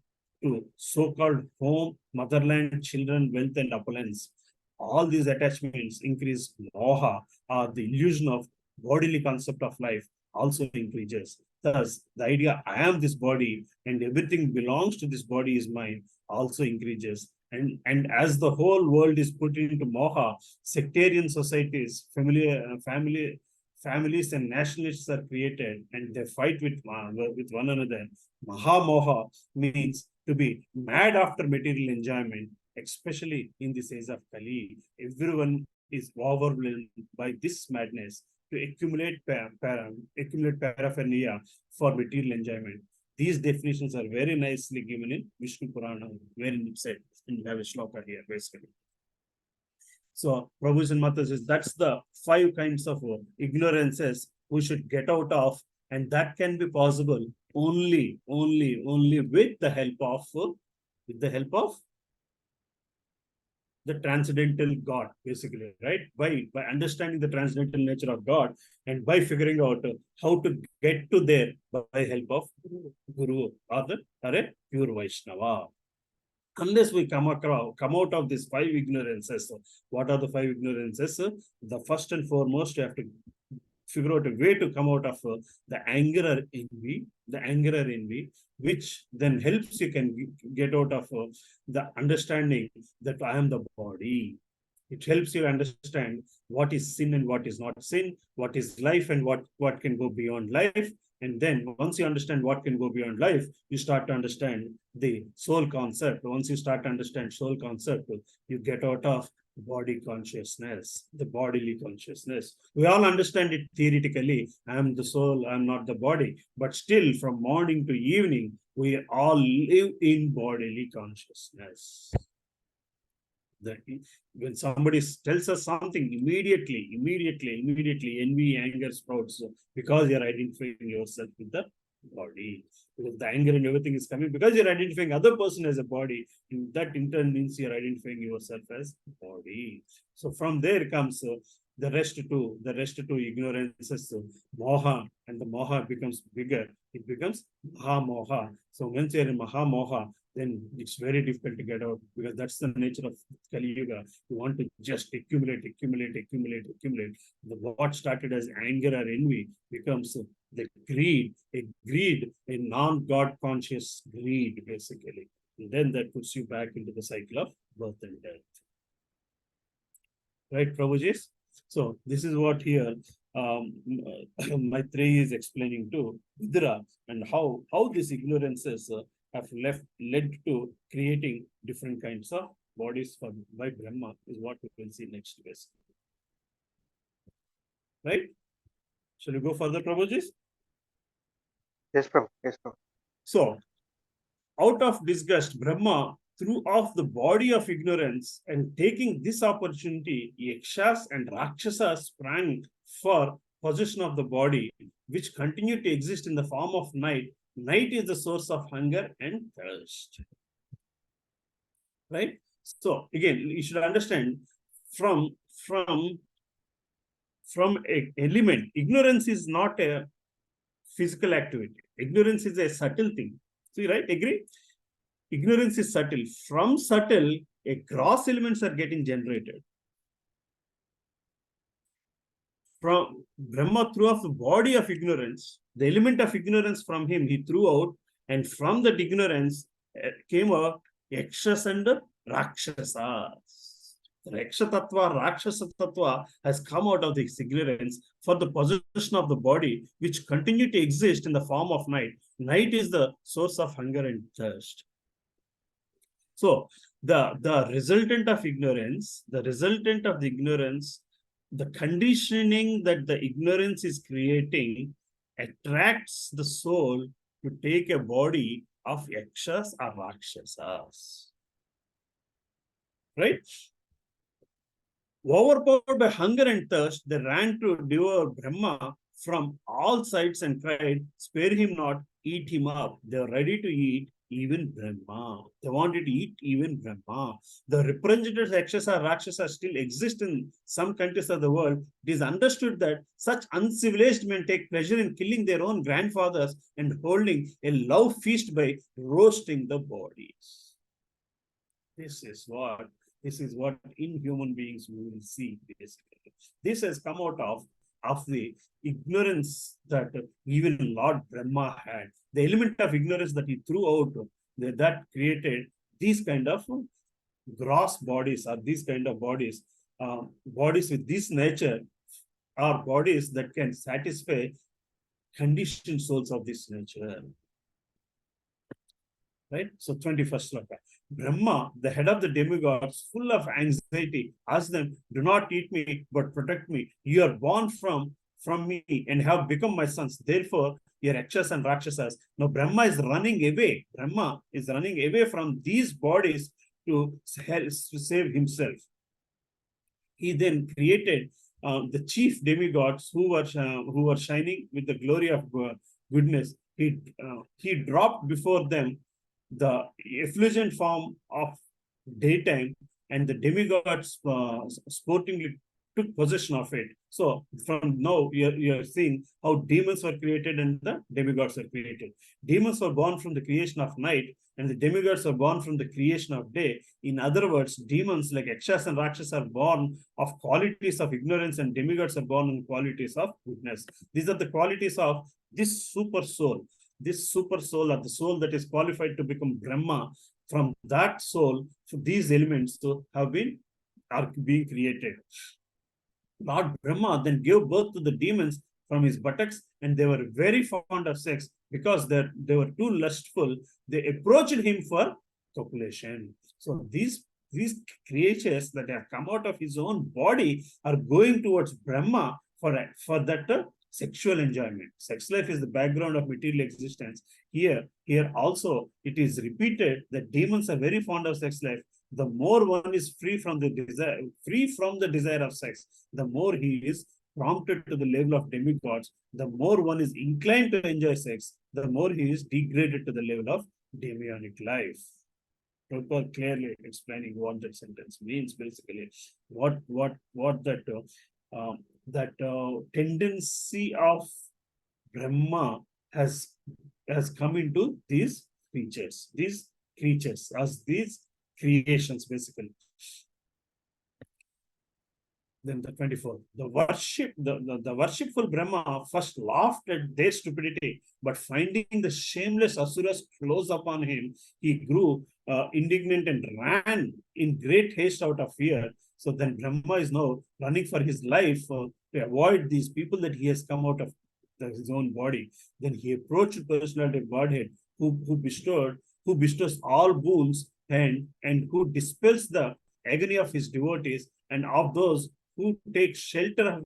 to so-called home, motherland, children, wealth, and opulence. All these attachments increase moha, or the illusion of bodily concept of life also increases. Thus, the idea I am this body and everything belongs to this body is mine also increases. And as the whole world is put into moha, sectarian societies, families and nationalists are created, and they fight with one another. Maha moha means to be mad after material enjoyment. especially in this age of Kali, everyone is overwhelmed by this madness to accumulate paraphernalia for material enjoyment. These definitions are very nicely given in Vishnu Purana, wherein it said, and you have a shloka here, basically. So, Prabhu's and Mata says that's the 5 kinds of ignorances we should get out of, and that can be possible only with the help of the transcendental God, basically, right? By understanding the transcendental nature of God and by figuring out how to get to there by help of Guru or a pure Vaishnava. Unless we come out of these 5 ignorances. What are the 5 ignorances? The first and foremost, you have to figure out a way to come out of the anger or envy, which then helps you can get out of the understanding that I am the body. It helps you understand what is sin and what is not sin, what is life and what can go beyond life. And then once you understand what can go beyond life, you start to understand the soul concept. Once you start to understand soul concept, you get out of body consciousness, the bodily consciousness. We all understand it theoretically. I am the soul, I am not the body. But still, from morning to evening, we all live in bodily consciousness. When somebody tells us something, immediately, envy, anger sprouts because you're identifying yourself with the body. Because the anger and everything is coming because you're identifying other person as a body. And that in turn means you're identifying yourself as body. So from there comes the rest two ignorances, moha, and the moha becomes bigger. It becomes maha moha. So once you're in maha moha, then it's very difficult to get out because that's the nature of Kali Yuga. You want to just accumulate. What started as anger or envy becomes the greed, a non-God conscious greed, basically. And then that puts you back into the cycle of birth and death. Right, Prabhuji? So this is what here Maitreyi is explaining to Vidura and how these ignorances have led to creating different kinds of bodies by Brahma is what we will see next verse. Right? Shall we go further, Prabhuji? Yes, Prabhu. Yes, Prabhu. So, out of disgust, Brahma threw off the body of ignorance, and taking this opportunity, Yakshas and Rakshasas sprang for possession of the body, which continued to exist in the form of night. Night is the source of hunger and thirst. Right? So again, you should understand from an element, ignorance is not a physical activity. Ignorance is a subtle thing. See, right? Agree? Ignorance is subtle. From subtle, a gross elements are getting generated. From Brahma threw off the body of ignorance, the element of ignorance from him he threw out, and from that ignorance came a Yakshas and Rakshasas. The Yaksha Tattva, Rakshasa Tattva has come out of this ignorance for the possession of the body, which continue to exist in the form of night. Night is the source of hunger and thirst. So the resultant of the ignorance, the conditioning that the ignorance is creating attracts the soul to take a body of Yakshas or Rakshasas. Right? Overpowered by hunger and thirst, they ran to devour Brahma from all sides and cried, "Spare him not, eat him up." They were ready to eat even Brahma. They wanted to eat even Brahma. The representatives of Yakshasa, Rakshasa still exist in some countries of the world. It is understood that such uncivilized men take pleasure in killing their own grandfathers and holding a love feast by roasting the bodies. This is what inhuman beings we will see, basically. This has come out of the ignorance that even Lord Brahma had. The element of ignorance that he threw out, that created these kind of gross bodies, or these kind of bodies, bodies with this nature, are bodies that can satisfy conditioned souls of this nature. right? So 21st sloka. Brahma, the head of the demigods, full of anxiety, asked them, do not eat me, but protect me. You are born from me and have become my sons. Therefore, your Yakshas and Rakshasas. Now Brahma is running away. Brahma is running away from these bodies to save himself. He then created the chief demigods who were shining with the glory of goodness. He dropped before them the effulgent form of daytime, and the demigods sportingly took possession of it. So from now you're seeing how demons were created and the demigods were created. Demons were born from the creation of night, and the demigods are born from the creation of day. In other words, demons like Yakshas and Rakshas are born of qualities of ignorance, and demigods are born in qualities of goodness. These are the qualities of this super soul. This super soul, or the soul that is qualified to become Brahma. From that soul, so these elements are being created. Lord Brahma then gave birth to the demons from his buttocks, and they were very fond of sex because they were too lustful. They approached him for copulation. So these creatures that have come out of his own body are going towards Brahma for that sexual enjoyment. Sex life is the background of material existence. Here also it is repeated that demons are very fond of sex life. The more one is free from the desire of sex, the more he is prompted to the level of demigods. The more one is inclined to enjoy sex, the more he is degraded to the level of demonic life. Prabhupada clearly explaining what that sentence means. Basically, what that tendency of Brahma has come into these creatures as these creations, basically. Then the 24th, the worshipful Brahma first laughed at their stupidity, but finding the shameless asuras close upon him, he grew indignant and ran in great haste out of fear. So then Brahma is now running for his life to avoid these people that he has come out of his own body. Then he approached the personality of Godhead, who bestows all boons and who dispels the agony of his devotees and of those who take shelter of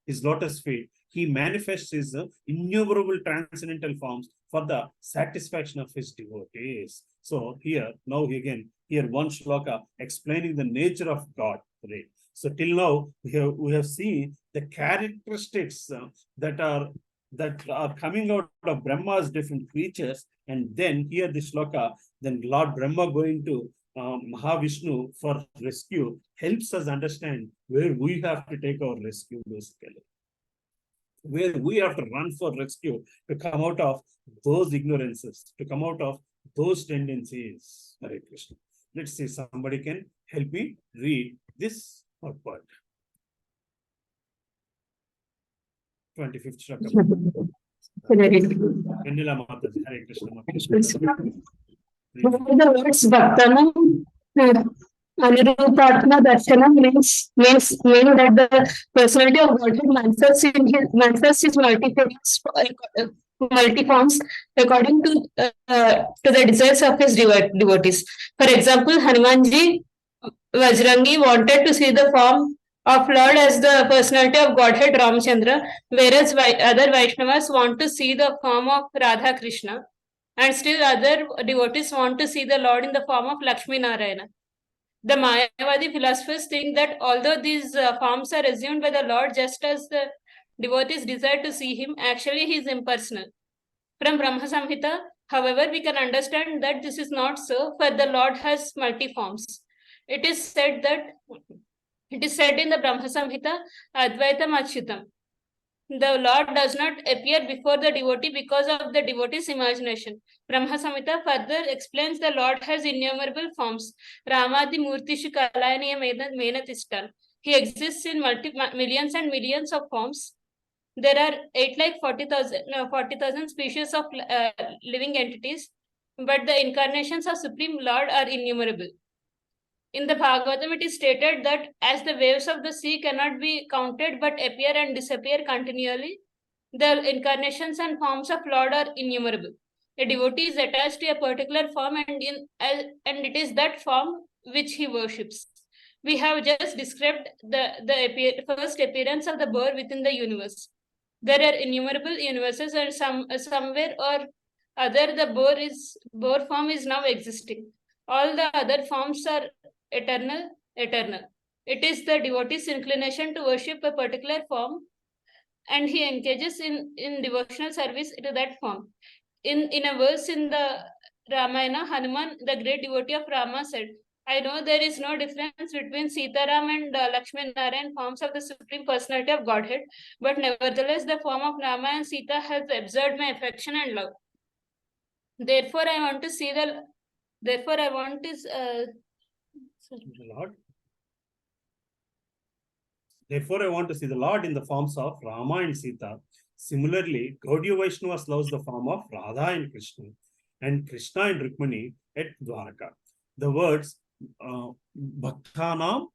his lotus feet. He manifests his innumerable transcendental forms for the satisfaction of his devotees. So here one shloka explaining the nature of God. Right? So till now we have seen the characteristics that are coming out of Brahma's different creatures, and then here the shloka, then Lord Brahma going to Mahavishnu for rescue helps us understand where we have to take our rescue, basically. Where we have to run for rescue to come out of those ignorances, to come out of those tendencies. Hare Krishna. Let's see, somebody can help me read this part. 25th shloka. Vanilla Mataji. Hare Krishna. The words Bhaktanam Anirupatma Darshanam means that the personality of Godhead manifests his multiforms according to the desires of his devotees. For example, Hanumanji Vajrangi wanted to see the form of Lord as the personality of Godhead Ramchandra, whereas other Vaishnavas want to see the form of Radha Krishna. And still other devotees want to see the Lord in the form of Lakshmi Narayana. The Mayavadi philosophers think that although these forms are assumed by the Lord just as the devotees desire to see him, actually he is impersonal. From Brahma Samhita, however, we can understand that this is not so, for the Lord has multi-forms. It is said in the Brahma Samhita, Advaitam Achyutam. The Lord does not appear before the devotee because of the devotee's imagination. Brahma Samhita further explains the Lord has innumerable forms. Ramadi Murtishu Kalayaniya Menatishtan. He exists in millions and millions of forms. There are 40,000 species of living entities, but the incarnations of Supreme Lord are innumerable. In the Bhagavatam, it is stated that as the waves of the sea cannot be counted but appear and disappear continually, the incarnations and forms of Lord are innumerable. A devotee is attached to a particular form, and it is that form which he worships. We have just described the first appearance of the boar within the universe. There are innumerable universes, and somewhere or other the boar form is now existing. All the other forms are eternal. It is the devotee's inclination to worship a particular form, and he engages in devotional service to that form. In a verse in the Ramayana, Hanuman, the great devotee of Rama, said, I know there is no difference between Sitaram and Lakshmi Narayan forms of the Supreme Personality of Godhead, but nevertheless the form of Rama and Sita has absorbed my affection and love. Therefore, I want to see the. Therefore, I want to. Lord. Therefore, I want to see the Lord in the forms of Rama and Sita. Similarly, Gaudiya Vaishnavas loves the form of Radha and Krishna and Rukmani at Dwaraka. The words Bhaktanam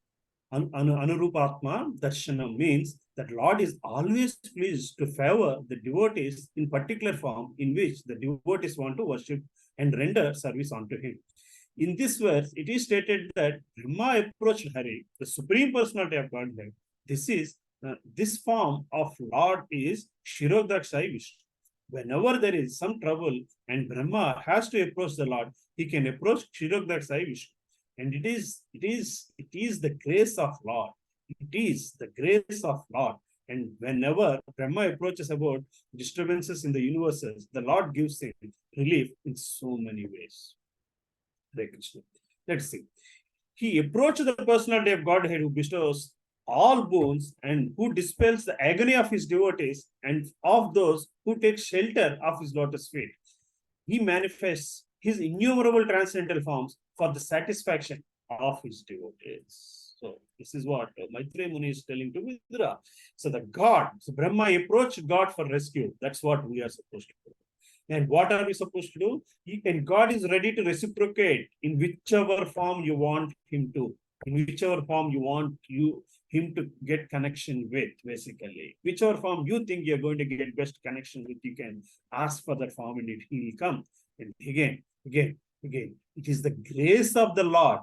Anurupatma Darshanam means that Lord is always pleased to favor the devotees in particular form in which the devotees want to worship and render service unto him. In this verse, it is stated that Brahma approached Hari, the Supreme Personality of Godhead. This form of Lord is Shirodakshai Vishnu. Whenever there is some trouble and Brahma has to approach the Lord, he can approach Shirodakshai Vishnu. And it is the grace of Lord. It is the grace of Lord. And whenever Brahma approaches about disturbances in the universes, the Lord gives him relief in so many ways. Hare Krishna. Let's see. He approached the personality of Godhead who bestows all boons and who dispels the agony of his devotees and of those who take shelter of his lotus feet. He manifests his innumerable transcendental forms for the satisfaction of his devotees. So this is what Maitreya Muni is telling to Vidura. So Brahma approached God for rescue. That's what we are supposed to do. And what are we supposed to do? And God is ready to reciprocate in whichever form you want him to, in whichever form you want him to get connection with, basically. Whichever form you think you're going to get best connection with, you can ask for that form and he will come. And again, it is the grace of the Lord.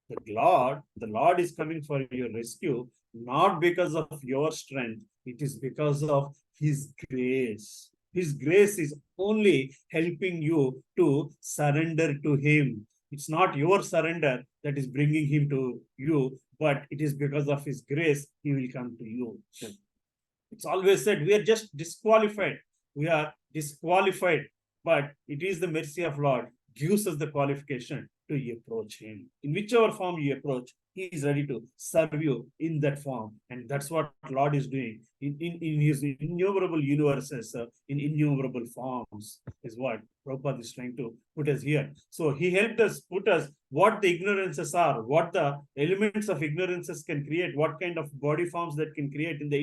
The Lord is coming for your rescue, not because of your strength. It is because of his grace. His grace is only helping you to surrender to him. It's not your surrender that is bringing him to you, but it is because of his grace, he will come to you. It's always said, we are just disqualified. We are disqualified, but it is the mercy of Lord gives us the qualification to approach him. In whichever form you approach, he is ready to serve you in that form. And that's what Lord is doing in his innumerable universes, in innumerable forms, is what Prabhupada is trying to put us here. So he helped us put us what the ignorances are, what the elements of ignorances can create, what kind of body forms that can create in the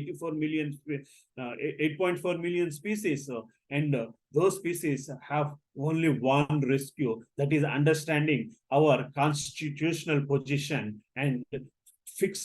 8.4 million species. And those species have only one rescue, that is understanding our constitutional position and fixate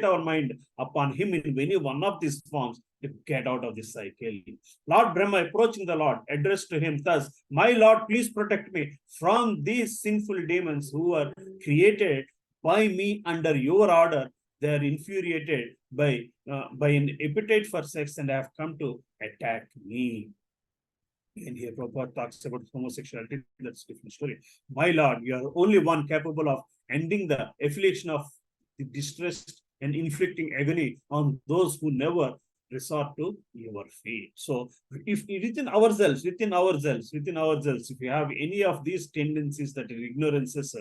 our mind upon him in any one of these forms to get out of this cycle. Lord Brahma approaching the Lord addressed to him thus, my Lord, please protect me from these sinful demons who are created by me under your order. They are infuriated by an appetite for sex and have come to attack me. And here Prabhupada talks about homosexuality. That's a different story. My Lord, you are only one capable of ending the affliction of the distressed and inflicting agony on those who never resort to your feet. So if within ourselves, if you have any of these tendencies that are ignorances,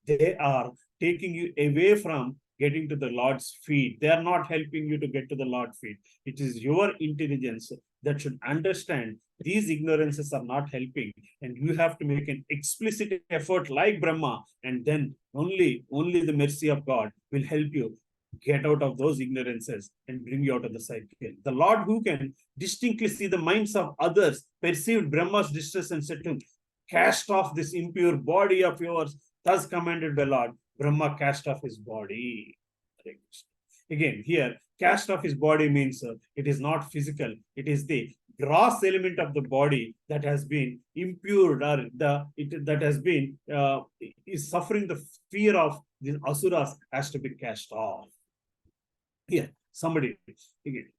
they are taking you away from getting to the Lord's feet. They are not helping you to get to the Lord's feet. It is your intelligence that should understand these ignorances are not helping, and you have to make an explicit effort like Brahma, and then only the mercy of God will help you get out of those ignorances and bring you out of the cycle. The Lord who can distinctly see the minds of others perceived Brahma's distress and said to him, cast off this impure body of yours, thus commanded by Lord. Brahma cast off his body. Again, here, cast off his body means it is not physical. It is the gross element of the body that has been impure or that has been is suffering the fear of these asuras has to be cast off. Here, somebody again.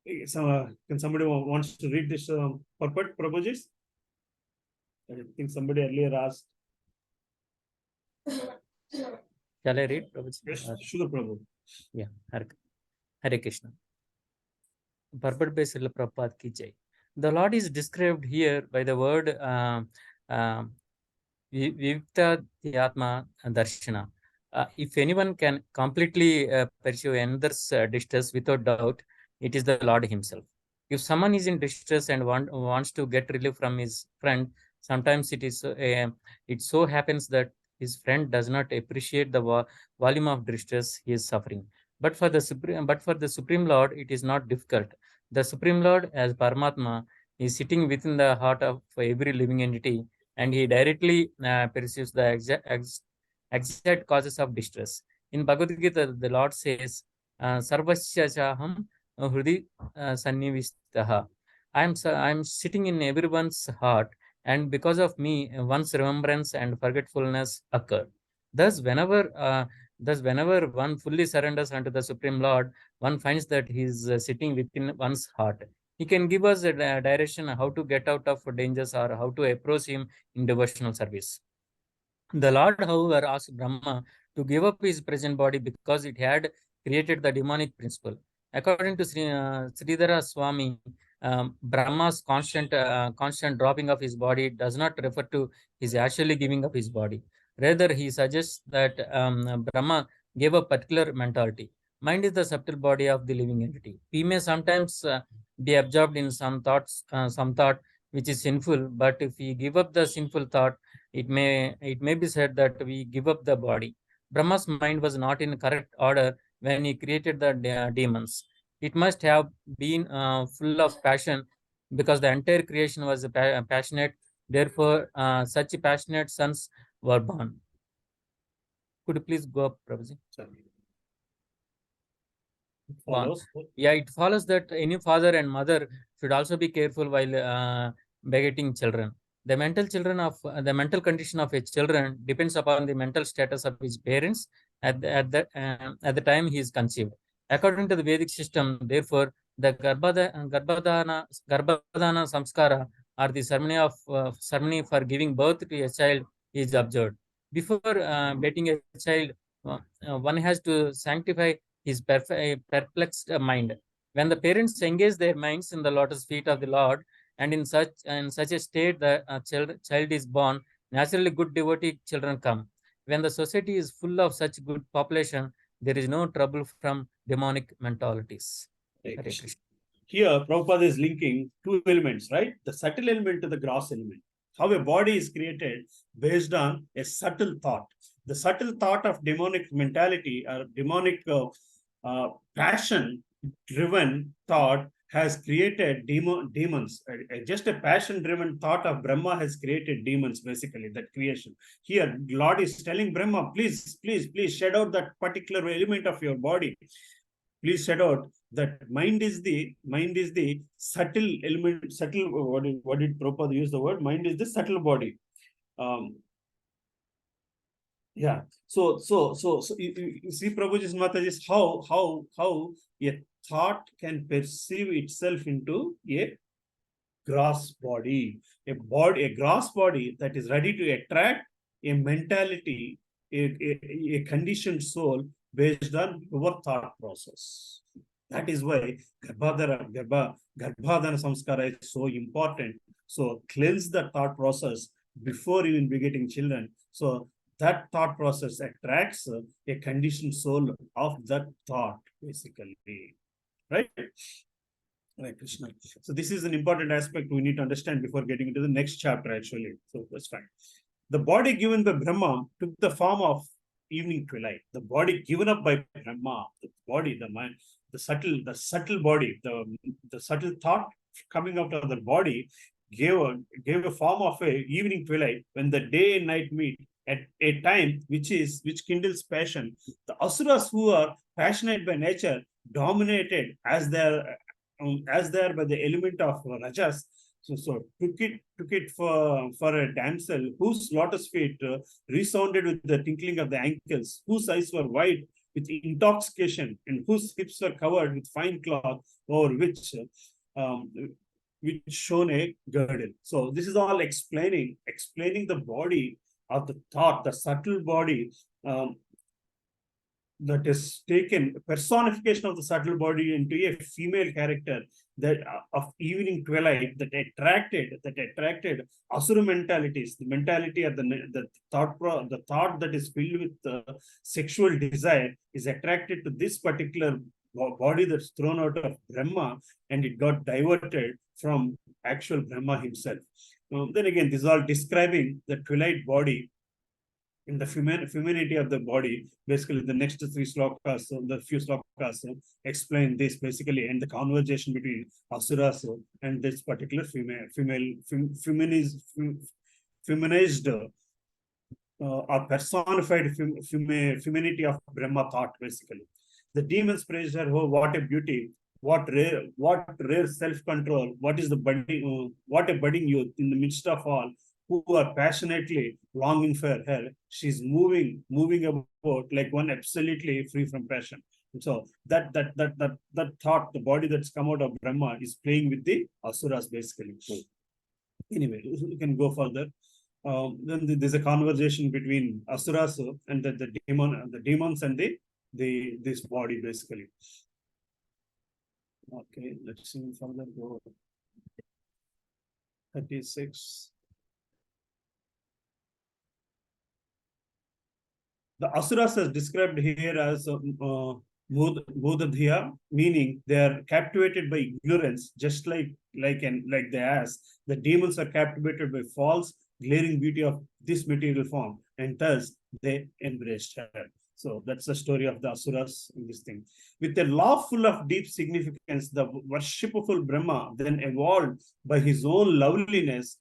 Can somebody wants to read this purport, Prabhuji? I think somebody earlier asked. Shall I read, Prabhuji? Yes, sure, Prabhu. Yeah, Hare Krishna. Purport by Srila Prabhupada ki jai. The Lord is described here by the word Vivta Dhyatma Darshana. If anyone can completely pursue another's distress without doubt, it is the Lord Himself. If someone is in distress and wants to get relief from his friend, sometimes it so happens that his friend does not appreciate the volume of distress he is suffering. But for the Supreme Lord, it is not difficult. The Supreme Lord, as Paramatma, is sitting within the heart of every living entity, and He directly perceives the exact causes of distress. In Bhagavad Gita, the Lord says, "Sarvasya chaham hrudi sannivistaha." I am sitting in everyone's heart, and because of me, one's remembrance and forgetfulness occur. Thus, whenever one fully surrenders unto the Supreme Lord, one finds that He is sitting within one's heart. He can give us a direction how to get out of dangers or how to approach Him in devotional service. The Lord, however, asked Brahma to give up his present body because it had created the demonic principle. According to Sridhara Swami, Brahma's constant dropping of his body does not refer to his actually giving up his body. Rather, he suggests that Brahma gave a particular mentality. Mind is the subtle body of the living entity. We may sometimes be absorbed in some thought which is sinful, but if we give up the sinful thought, it may be said that we give up the body. Brahma's mind was not in correct order when he created the demons. It must have been full of passion because the entire creation was passionate. Therefore, such passionate sons were born. Could you please go up, Prabhuji? It follows that any father and mother should also be careful while begetting children. The mental condition of a children depends upon the mental status of his parents at the time he is conceived. According to the Vedic system, therefore, the Garbhadana Samskara, or the ceremony for giving birth to a child, is observed. Before getting a child, one has to sanctify his perplexed mind. When the parents engage their minds in the lotus feet of the Lord, and in such a state the child is born, naturally good devotee children come. When the society is full of such good population, there is no trouble from demonic mentalities. Here, Prabhupada is linking two elements, right? The subtle element to the gross element. How a body is created based on a subtle thought. The subtle thought of demonic mentality or demonic passion-driven thought has created demons. Just a passion-driven thought of Brahma has created demons, basically, that creation. Here, Lord is telling Brahma, please shed out that particular element of your body. Please shed out that mind is the subtle element, what did Prabhupada use the word? Mind is the subtle body. Yeah. So you see, Prabhuji's Mataji's how a thought can perceive itself into a gross body, a gross body that is ready to attract a mentality, a conditioned soul based on your thought process. That is why Garbhadana Samskara is so important. So cleanse the thought process before even begetting children. So that thought process attracts a conditioned soul of that thought, basically. Right? Right, Krishna. So this is an important aspect we need to understand before getting into the next chapter, actually. So that's fine. The body given by Brahma took the form of evening twilight. The body given up by Brahma, the body, the mind, the subtle body, the subtle thought coming out of the body gave a form of a evening twilight when the day and night meet at a time which kindles passion. The asuras, who are passionate by nature, dominated as their as they are by the element of rajas. So took it for a damsel whose lotus feet resounded with the tinkling of the ankles, whose eyes were wide with intoxication, and whose hips were covered with fine cloth, over um, which shone a girdle. So this is all explaining the body of the thought, the subtle body. That is taken personification of the subtle body into a female character that of evening twilight that attracted asura mentalities, the mentality of the thought that is filled with sexual desire is attracted to this particular body that's thrown out of Brahma, and it got diverted from actual Brahma himself. Then again, this is all describing the twilight body in the femininity of the body. Basically, the next three slokas, the few slokas explain this basically, and the conversation between asuras and this particular feminized or personified femininity of Brahma thought, basically. The demons praised her, oh, what a beauty, what rare self-control, what is the budding, what a budding youth in the midst of all who are passionately longing for her. She's moving about like one absolutely free from passion. And so that thought, the body that's come out of Brahma is playing with the asuras, basically. Anyway, you can go further. Then there's a conversation between asuras and the demons and this body, basically. Okay, let's see further. Go 36. The asuras is described here as bodhadhya, meaning they are captivated by ignorance, just like the ass. The demons are captivated by false, glaring beauty of this material form, and thus they embraced her. So that's the story of the asuras in this thing. With a law full of deep significance, the worshipful Brahma then evolved by his own loveliness,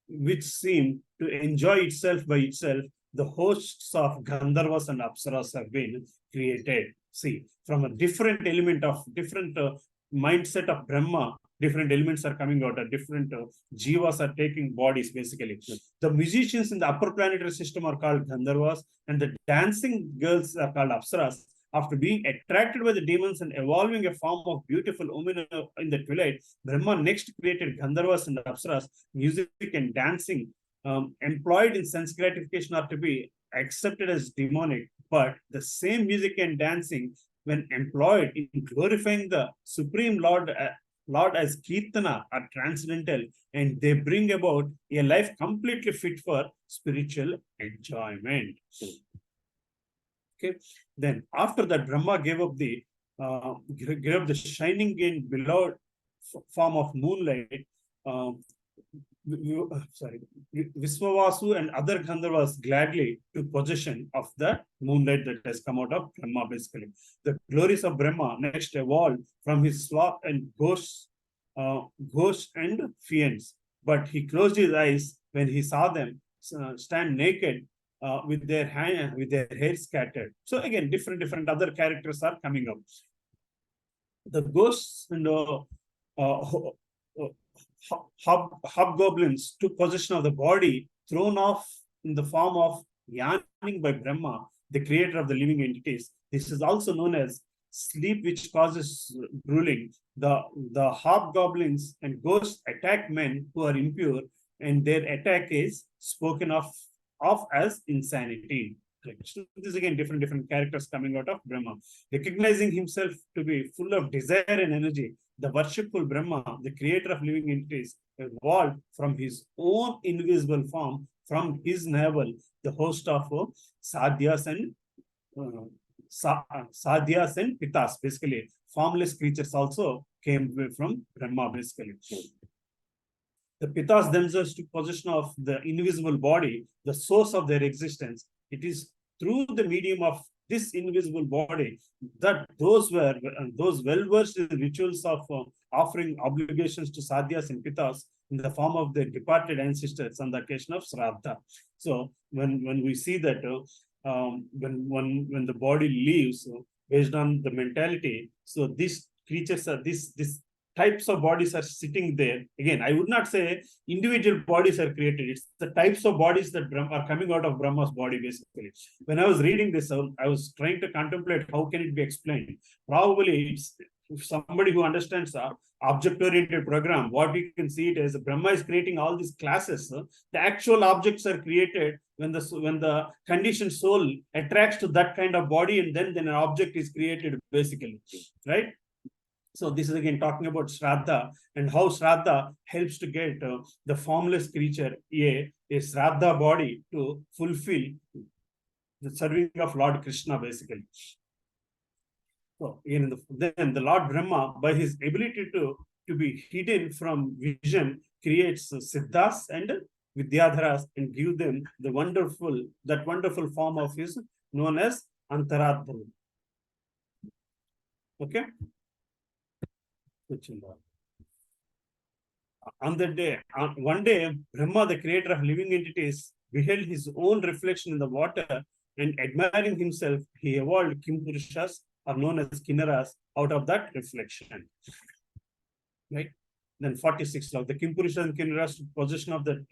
which seemed to enjoy itself by itself. The hosts of Gandharvas and Apsaras have been created. See, from a different element of different mindset of Brahma, different elements are coming out, different jivas are taking bodies, basically. The musicians in the upper planetary system are called Gandharvas, and the dancing girls are called Apsaras. After being attracted by the demons and evolving a form of beautiful women in the twilight, Brahma next created Gandharvas and Apsaras. Music and dancing employed in sense gratification are to be accepted as demonic, but the same music and dancing, when employed in glorifying the Supreme Lord as Kirtana, are transcendental, and they bring about a life completely fit for spiritual enjoyment. Okay, then after that, Brahma gave up the shining and beloved form of moonlight. Viswavasu and other Gandharvas gladly took possession of the moonlight that has come out of Brahma, basically. The glories of Brahma next evolved from his sloth and ghosts and fiends. But he closed his eyes when he saw them stand naked with their hair scattered. So again, different other characters are coming up. The ghosts and hobgoblins took possession of the body thrown off in the form of yarning by Brahma, the creator of the living entities. This is also known as sleep, which causes drooling. The hobgoblins and ghosts attack men who are impure, and their attack is spoken of as insanity. So this is again different characters coming out of Brahma. Recognizing himself to be full of desire and energy, the worshipful Brahma, the creator of living entities, evolved from his own invisible form, from his navel, the host of sadhyas and pitas, basically. Formless creatures also came from Brahma, basically. The pitas themselves took possession of the invisible body, the source of their existence. It is through the medium of this invisible body that those well-versed in rituals of offering obligations to sadhyas and pitas in the form of their departed ancestors on the occasion of Shraddha. So when we see that when the body leaves, based on the mentality, so this creatures are these types of bodies are sitting there. Again, I would not say individual bodies are created. It's the types of bodies that are coming out of Brahma's body, basically. When I was reading this, I was trying to contemplate how can it be explained. Probably it's if somebody who understands the object-oriented program, what we can see it as Brahma is creating all these classes. The actual objects are created when the conditioned soul attracts to that kind of body, and then an object is created, basically, right? So this is again talking about Shraddha and how Shraddha helps to get the formless creature, a Shraddha body, to fulfill the serving of Lord Krishna, basically. So then the Lord Brahma, by his ability to be hidden from vision, creates Siddhas and Vidyadharas and give them the wonderful form of his known as Antaradhara. Okay. On that day, one day, Brahma, the creator of living entities, beheld his own reflection in the water, and admiring himself, he evolved Kimpurushas, are known as Kinnaras, out of that reflection. Right? Then 46 log, the Kimpurushas and Kinnaras took possession of that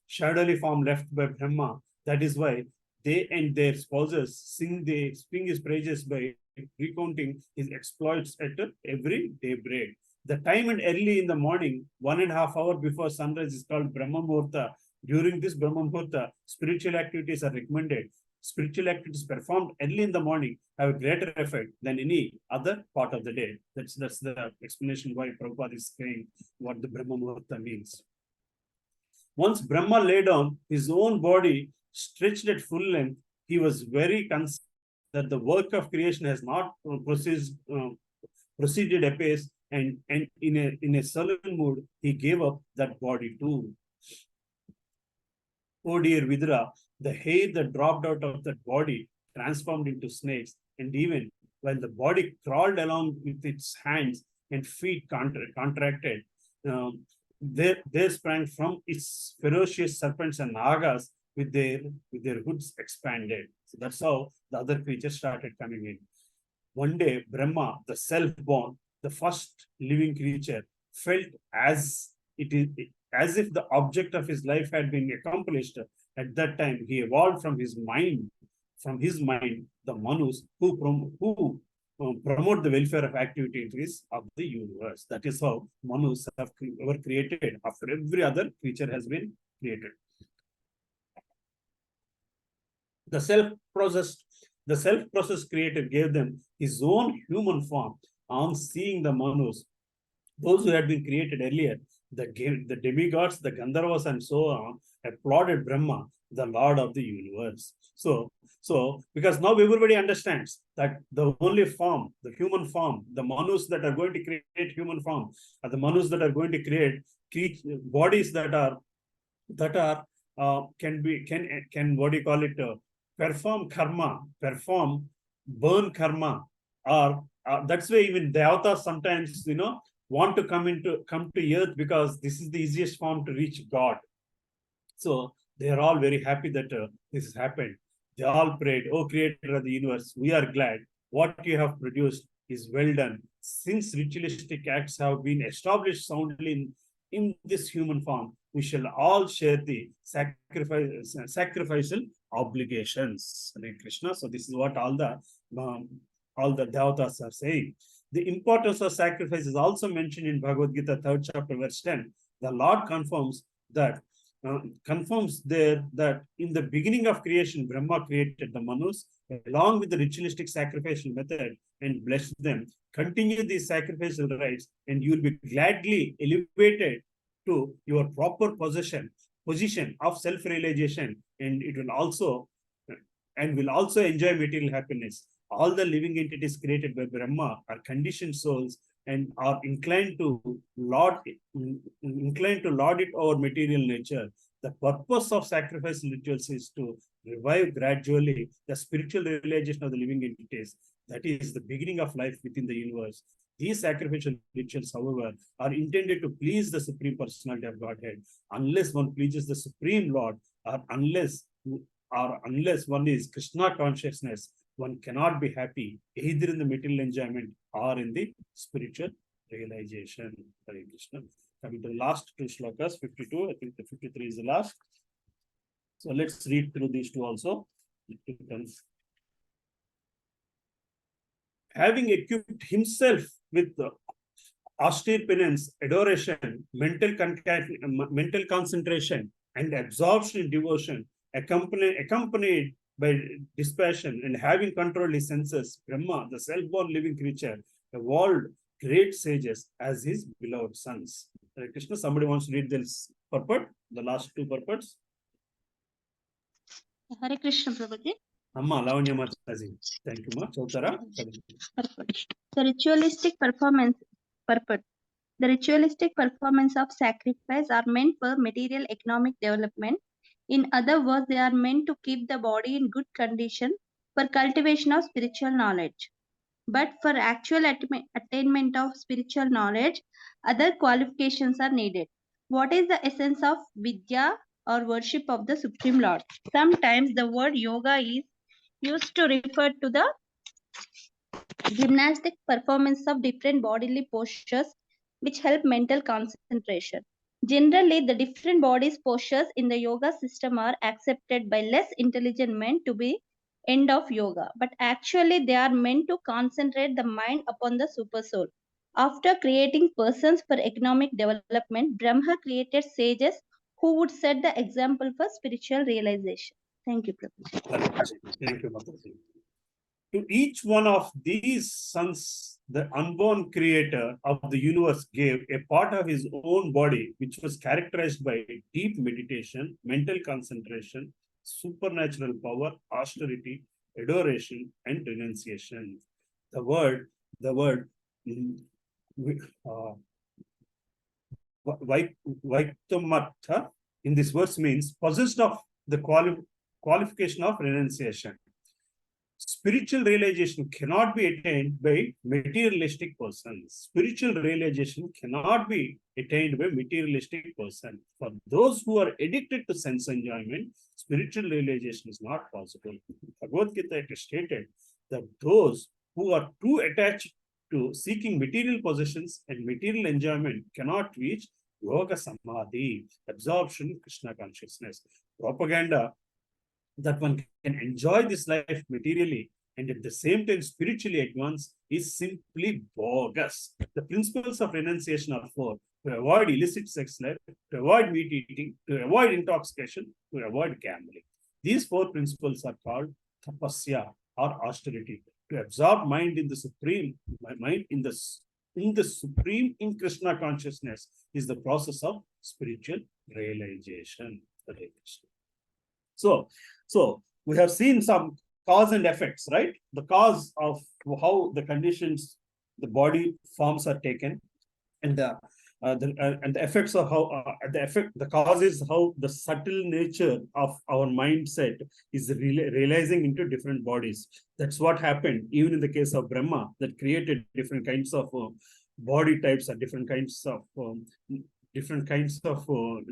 shadowy form left by Brahma. That is why they and their spouses sing his praises by recounting his exploits at every daybreak. The time and early in the morning, 1.5 hours before sunrise, is called Brahma Muhurta. During this Brahma Muhurta, spiritual activities are recommended. Spiritual activities performed early in the morning have a greater effect than any other part of the day. That's the explanation why Prabhupada is saying what the Brahma Muhurta means. Once Brahma lay down his own body stretched at full length, he was very concerned that the work of creation has not proceeded apace, and in a sullen mood, he gave up that body too. Oh dear Vidura, the hair that dropped out of that body transformed into snakes, and even when the body crawled along with its hands and feet contracted, there sprang from its ferocious serpents and nagas with their hoods expanded. So that's how the other creatures started coming in. One day, Brahma, the self-born, the first living creature, felt as if the object of his life had been accomplished. At that time, he evolved from his mind, the Manus who promote the welfare of activities of the universe. That is how Manus were created after every other creature has been created. The self-processed creator gave them his own human form. On seeing the Manus, those who had been created earlier, the demigods, the Gandharvas, and so on, applauded Brahma, the Lord of the universe. So because now everybody understands that the only form, the human form, the Manus that are going to create human form, are the Manus that are going to create bodies that are can what do you call it? Perform karma, burn karma, or that's why even the avatars sometimes want to come to earth, because this is the easiest form to reach God. So they are all very happy that this has happened. They all prayed, "Oh Creator of the universe, we are glad what you have produced is well done. Since ritualistic acts have been established soundly in this human form, we shall all share the sacrificial obligations." Hare Krishna. So this is what all the Devatas are saying. The importance of sacrifice is also mentioned in Bhagavad Gita, 3rd chapter, verse 10. The Lord confirms there that in the beginning of creation, Brahma created the Manus along with the ritualistic sacrificial method and blessed them. Continue these sacrificial rites, and you will be gladly elevated to your proper position of self-realization, and will also enjoy material happiness. All the living entities created by Brahma are conditioned souls and are inclined to lord it over material nature. The purpose of sacrificial rituals is to revive gradually the spiritual realization of the living entities. That is the beginning of life within the universe. These sacrificial rituals, however, are intended to please the Supreme Personality of Godhead. Unless one pleases the Supreme Lord, or unless one is Krishna consciousness, one cannot be happy either in the material enjoyment or in the spiritual realization. Hare Krishna. Coming to the last two shlokas, 52, I think the 53 is the last. So let's read through these two also. Having equipped himself with austere penance, adoration, mental concentration, and absorption in devotion, accompanied by dispassion and having controlled his senses, Brahma, the self-born living creature, evolved great sages as his beloved sons. Hare Krishna, somebody wants to read this purport, the last two purports? Hare Krishna, Prabhuji. Amma, Lavanya Mataji. Thank you, Ma. Chautara. The ritualistic purport. The ritualistic performance of sacrifice are meant for material economic development. In other words, they are meant to keep the body in good condition for cultivation of spiritual knowledge. But for actual attainment of spiritual knowledge, other qualifications are needed. What is the essence of Vidya or worship of the Supreme Lord? Sometimes the word yoga is used to refer to the gymnastic performance of different bodily postures which help mental concentration. Generally, the different bodies postures in the yoga system are accepted by less intelligent men to be end of yoga, but actually they are meant to concentrate the mind upon the super soul. After creating persons for economic development, Brahma created sages who would set the example for spiritual realization. Thank you, Prabhuji. Thank you, Mataji. To each one of these sons, the unborn creator of the universe gave a part of his own body, which was characterized by deep meditation, mental concentration, supernatural power, austerity, adoration, and renunciation. The word Vaitamatha in this verse means possessed of the qualification of renunciation. Spiritual realization cannot be attained by materialistic persons. Spiritual realization cannot be attained by materialistic person. For those who are addicted to sense enjoyment, spiritual realization is not possible. Bhagavad Gita stated that those who are too attached to seeking material possessions and material enjoyment cannot reach yoga samadhi, absorption in Krishna consciousness. Propaganda that one can enjoy this life materially and at the same time spiritually advance is simply bogus. The principles of renunciation are four: to avoid illicit sex life, to avoid meat eating, to avoid intoxication, to avoid gambling. These four principles are called tapasya or austerity. To absorb mind in the supreme, in Krishna consciousness is the process of spiritual realization. So we have seen some cause and effects, right? The cause of how the conditions, the body forms are taken, and the effects of how the cause is how the subtle nature of our mindset is realizing into different bodies. That's what happened even in the case of Brahma, that created different kinds of body types and different kinds of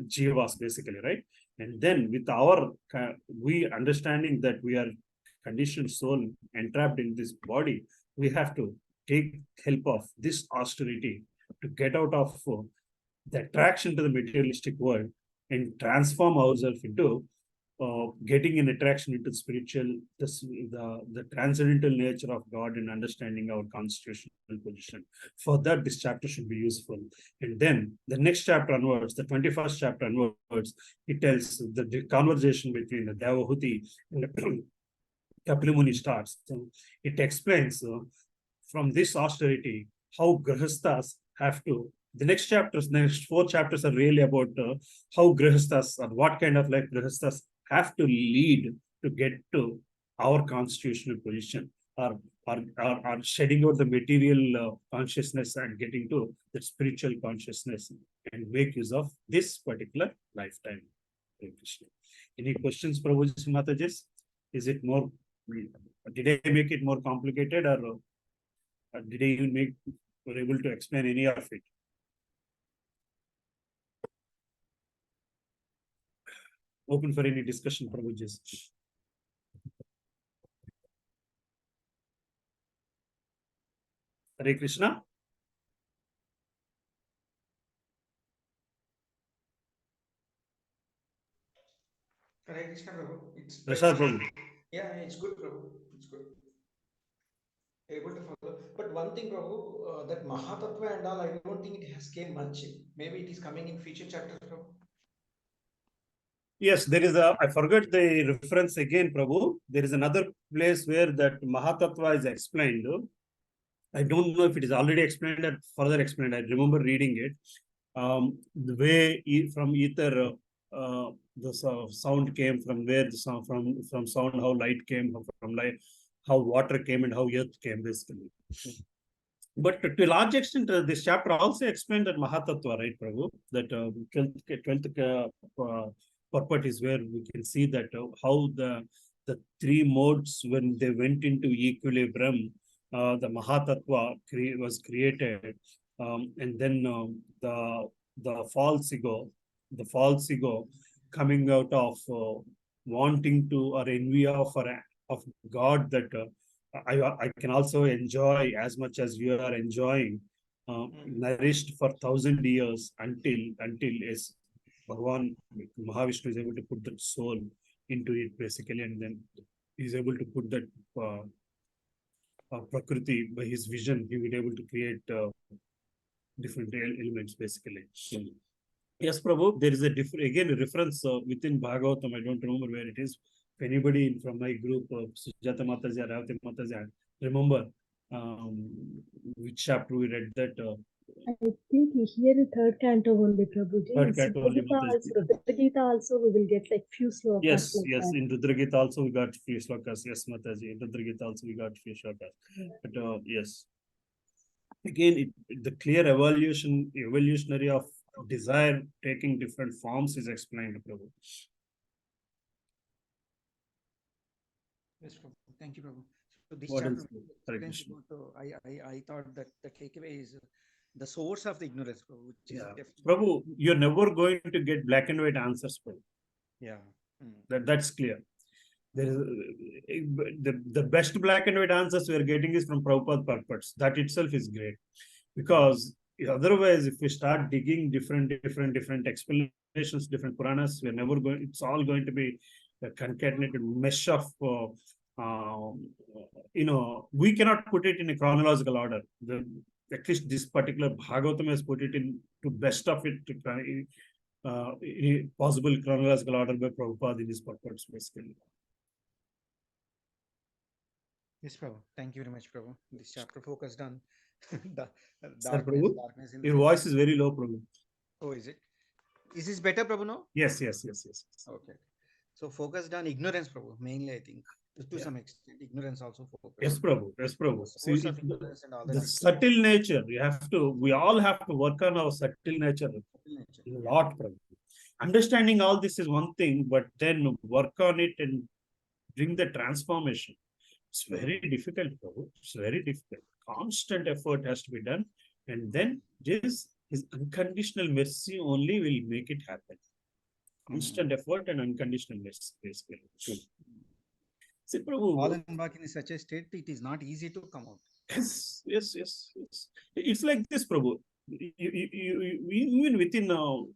jivas, basically, right? And then with our we understanding that we are conditioned soul entrapped in this body, we have to take help of this austerity to get out of the attraction to the materialistic world and transform ourselves into getting an attraction into spiritual, the transcendental nature of God and understanding our constitutional position. For that, this chapter should be useful. And then the next chapter onwards, the 21st chapter onwards, it tells the conversation between the Devahuti and Kapila Muni starts. So it explains from this austerity how grihasthas have to. The next chapters, next 4 chapters are really about how grihasthas or what kind of life grihasthas have to lead to get to our constitutional position, or shedding out the material consciousness and getting to the spiritual consciousness and make use of this particular lifetime. Any questions, Prabhuji, Mataji? Is it more? Did I make it more complicated, or did I even were able to explain any of it? Open for any discussion, Prabhuji. Hare Krishna. Hare Krishna, Prabhu. It's Prasad Prabhu. Yeah, it's good, Prabhu. It's good. Able to follow. But one thing, Prabhu, that Mahatattva and all, I don't think it has came much. Maybe it is coming in future chapters, Prabhu. Yes, there is I forgot the reference again, Prabhu. There is another place where that Mahatattva is explained. I don't know if it is already explained or further explained. I remember reading it. The way from ether, the sound came, from where the sound, from sound, how light came, from light, how water came, and how earth came, basically. But to a large extent, this chapter also explained that Mahatattva, right, Prabhu? That 12th purport is where we can see that how the three modes, when they went into equilibrium, the Mahatattva was created, and then the false ego coming out of wanting to or envy of God, that I can also enjoy as much as you are enjoying, nourished for 1,000 years until yes, Bhagavan Mahavishnu is able to put that soul into it, basically, and then he's able to put that Prakriti, by his vision, he will be able to create different elements, basically. Yes, Prabhu, there is a reference within Bhagavatam. I don't remember where it is. If anybody from my group, Sujata Mataji, Ravati Mataji, remember which chapter we read that? I think here in third canto only, Prabhuji. Third canto only, Rudra Gita also we will get like few slokas. Yes, like yes. that. In Rudra Gita also we got few slokas. Yes, Mataji. In Rudra Gita also we got few slokas. But yes, again, the clear evolutionary of desire taking different forms is explained, Prabhu. Yes, Prabhu. Thank you, Prabhu. So this What chapter, else? I thought that the takeaway is the source of the ignorance, Prabhu. Which is Prabhu, you're never going to get black and white answers, Prabhu. Yeah. That's clear. There is the best black and white answers we are getting is from Prabhupada purports. That itself is great, because otherwise, if we start digging different explanations, different Puranas, we're never going. It's all going to be a concatenated mesh of. We cannot put it in a chronological order. At least this particular Bhagavatam has put it in to best of it in possible chronological order by Prabhupada in his purports, basically. Yes, Prabhu. Thank you very much, Prabhu. This chapter focused on the Sir, darkness. Prabhu, your voice is very low, Prabhu. Oh, is it? Is this better, Prabhu, now? Yes. Okay. So focused on ignorance, Prabhu, mainly, I think. To some extent, ignorance also focused. Yes, Prabhu. See, the that subtle nature, we all have to work on our subtle nature a lot, Prabhu. Understanding all this is one thing, but then work on it and bring the transformation. It's very difficult, Prabhu. It's very difficult. Constant effort has to be done, and then his unconditional mercy only will make it happen. Constant effort and unconditional mercy, basically. See, Prabhu, fallen back in such a state, it is not easy to come out. Yes. It's like this, Prabhu. Even within our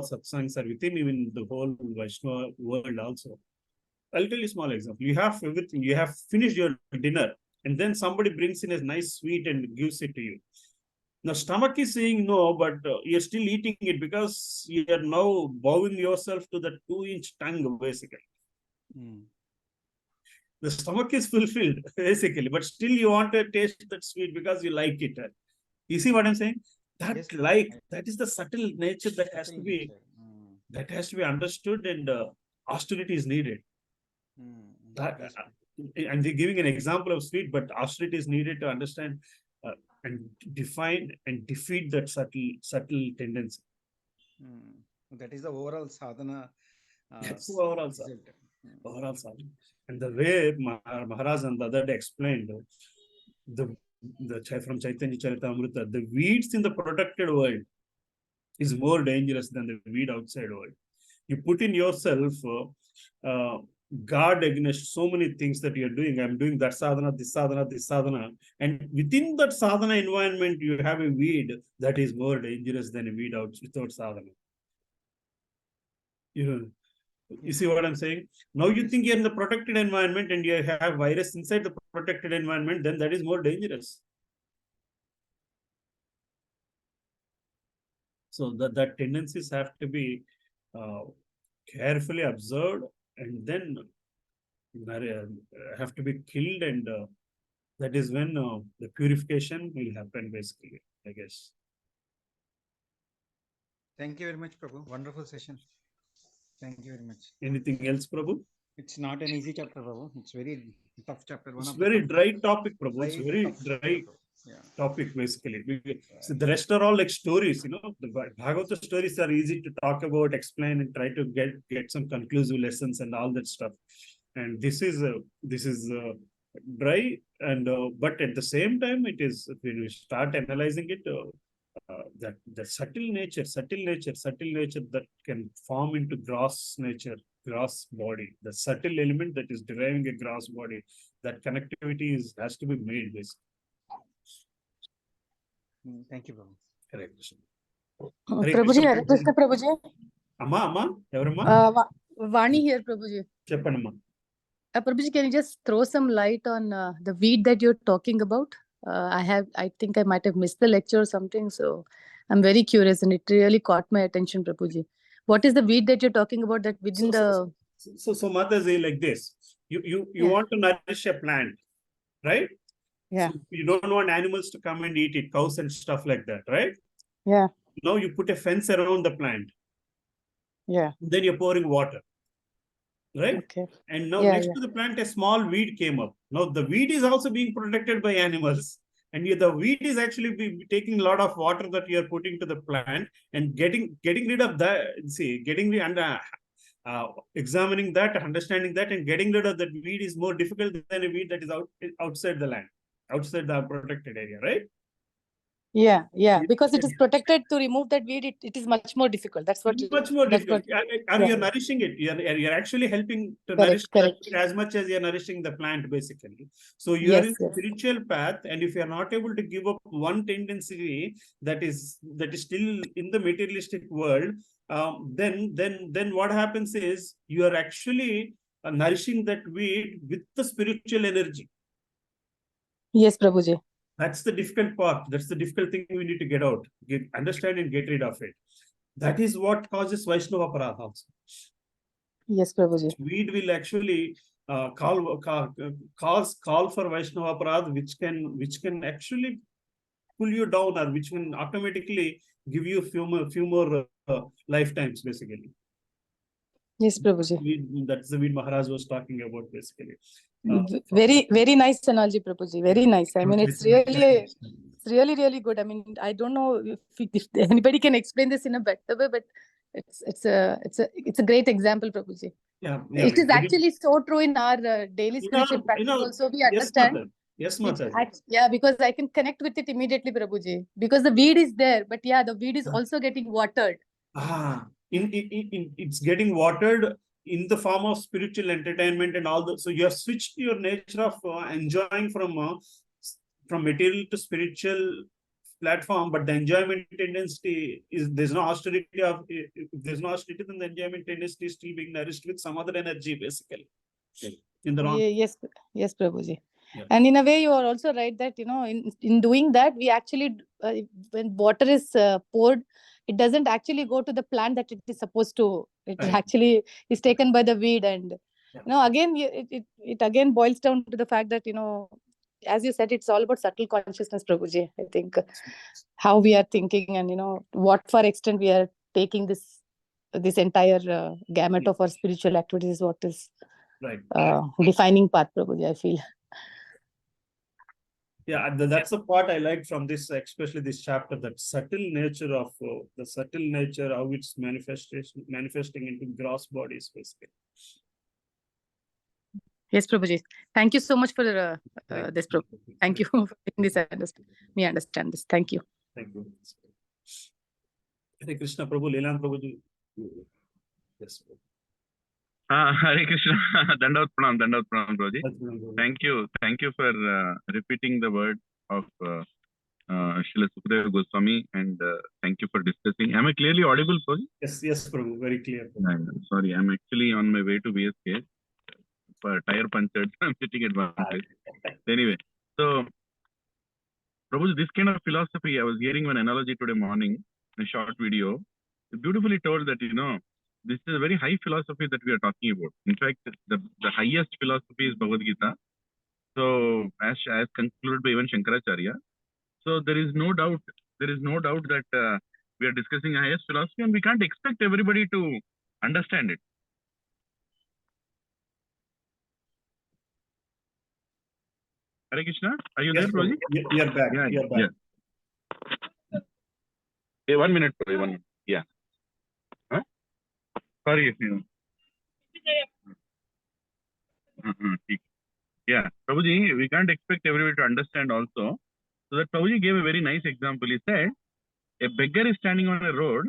satsangs, or within even the whole Vaishnava world also. I'll tell you a small example. You have everything. You have finished your dinner, and then somebody brings in a nice sweet and gives it to you. Now, stomach is saying no, but you're still eating it because you are now bowing yourself to the 2-inch tongue, basically. The stomach is fulfilled, basically, but still you want to taste that sweet because you like it. You see what I'm saying? That is the subtle nature that has to be understood, and austerity is needed. I'm giving an example of sweet, but austerity is needed to understand and define and defeat that subtle tendency. That is the overall sadhana. Overall sadhana. And the way Maharaj and the other day explained, from Chaitanya Charitamrita, the weeds in the protected world is more dangerous than the weed outside world. You put in yourself guard against so many things that you're doing. I'm doing that sadhana, this sadhana, this sadhana. And within that sadhana environment, you have a weed that is more dangerous than a weed without sadhana. You see what I'm saying? Now you think you're in the protected environment and you have virus inside the protected environment, then that is more dangerous. So that tendencies have to be carefully observed and then have to be killed, and that is when the purification will happen, basically, I guess. Thank you very much, Prabhu. Wonderful session. Thank you very much. Anything else, Prabhu? It's not an easy chapter, Prabhu. It's very tough chapter. It's very dry topic, Prabhu. It's very dry topic, basically. So the rest are all like stories, The Bhagavata stories are easy to talk about, explain, and try to get some conclusive lessons and all that stuff. And this is dry, and but at the same time, it is, when you start analyzing it, that the subtle nature that can form into gross nature, gross body, the subtle element that is deriving a gross body, that connectivity has to be made, basically. Thank you, Prabhu. Correct. Prabhuji, Hare Krishna, Prabhuji. Amma, evarama? Vani here, Prabhuji. Cheppanamma. Prabhuji, can you just throw some light on the weed that you're talking about? I think I might have missed the lecture or something, so I'm very curious, and it really caught my attention, Prabhuji. What is the weed that you're talking about that within the... So Mataji, like this, you want to nourish a plant, right? Yeah. So you don't want animals to come and eat it, cows and stuff like that, right? Yeah. Now you put a fence around the plant. Yeah. Then you're pouring water, right? Okay. And now next to the plant, a small weed came up. Now the weed is also being protected by animals. And the weed is actually taking a lot of water that you are putting to the plant and getting rid of that. See, examining that, understanding that, and getting rid of that weed is more difficult than a weed that is outside the land, outside the protected area, right? Yeah, because it is protected. To remove that weed, it is much more difficult. That's what. Much more difficult. You're nourishing it. You're actually helping to nourish it as much as you're nourishing the plant, basically. So you're in the spiritual path, and if you're not able to give up one tendency that is still in the materialistic world, then what happens is you are actually nourishing that weed with the spiritual energy. Yes, Prabhuji. That's the difficult part. That's the difficult thing we need to get out, understand and get rid of it. That is what causes Vaishnava Aparadha also. Yes, Prabhuji. Weed will actually call for Vaishnava Aparadha, which can actually pull you down, or which can automatically give you a few more lifetimes, basically. Yes, Prabhuji. That's the weed Maharaj was talking about, basically. Very, very nice analogy, Prabhuji. Very nice. I mean, it's really good. I mean, I don't know if anybody can explain this in a better way, but it's a great example, Prabhuji. It is actually so true in our daily spiritual practice. Also, we understand. Yes, Mataji. Yeah, because I can connect with it immediately, Prabhuji. Because the weed is there, but the weed is also getting watered. It's getting watered in the form of spiritual entertainment and all that. So you have switched your nature of enjoying from material to spiritual platform, but the enjoyment tendency is, there's no austerity, then the enjoyment tendency is still being nourished with some other energy, basically. In the wrong. Yes, Prabhuji. Yeah. And in a way, you are also right that, in doing that, we actually, when water is poured, it doesn't actually go to the plant that it is supposed to. It actually is taken by the weed. And, again, it again boils down to the fact that, as you said, it's all about subtle consciousness, Prabhuji. I think how we are thinking and, what far extent we are taking this entire gamut of our spiritual activities is what is defining path, Prabhuji, I feel. Yeah, that's the part I like from this, especially this chapter, that subtle nature, how it's manifesting into gross bodies, basically. Yes, Prabhuji. Thank you so much for this, Prabhu. Thank you for making me understand this. Thank you. Thank you. Hare Krishna, Prabhu, Lilananda Prabhuji. Yes. Hare Krishna. Dandavat Pranam, Prabhuji. Thank you for repeating the word of Srila Sukadeva Goswami, and thank you for discussing. Am I clearly audible, Prabhuji? Yes, Prabhu, very clear. Sorry, I'm actually on my way to VSK. Tire punctured. I'm sitting at one place. Anyway, so Prabhuji, this kind of philosophy, I was hearing one analogy today morning in a short video. It beautifully told that, this is a very high philosophy that we are talking about. In fact, the highest philosophy is Bhagavad Gita. So, as concluded by even Shankaracharya. So, there is no doubt that we are discussing a highest philosophy, and we can't expect everybody to understand it. Hare Krishna, are you there, Prabhuji? You're back. Yeah, You're back. Yeah. Hey, 1 minute, Prabhuji, 1 minute. Yeah. Huh? Sorry if you. Yeah, Prabhuji, we can't expect everybody to understand also. So that Prabhuji gave a very nice example. He said, a beggar is standing on a road.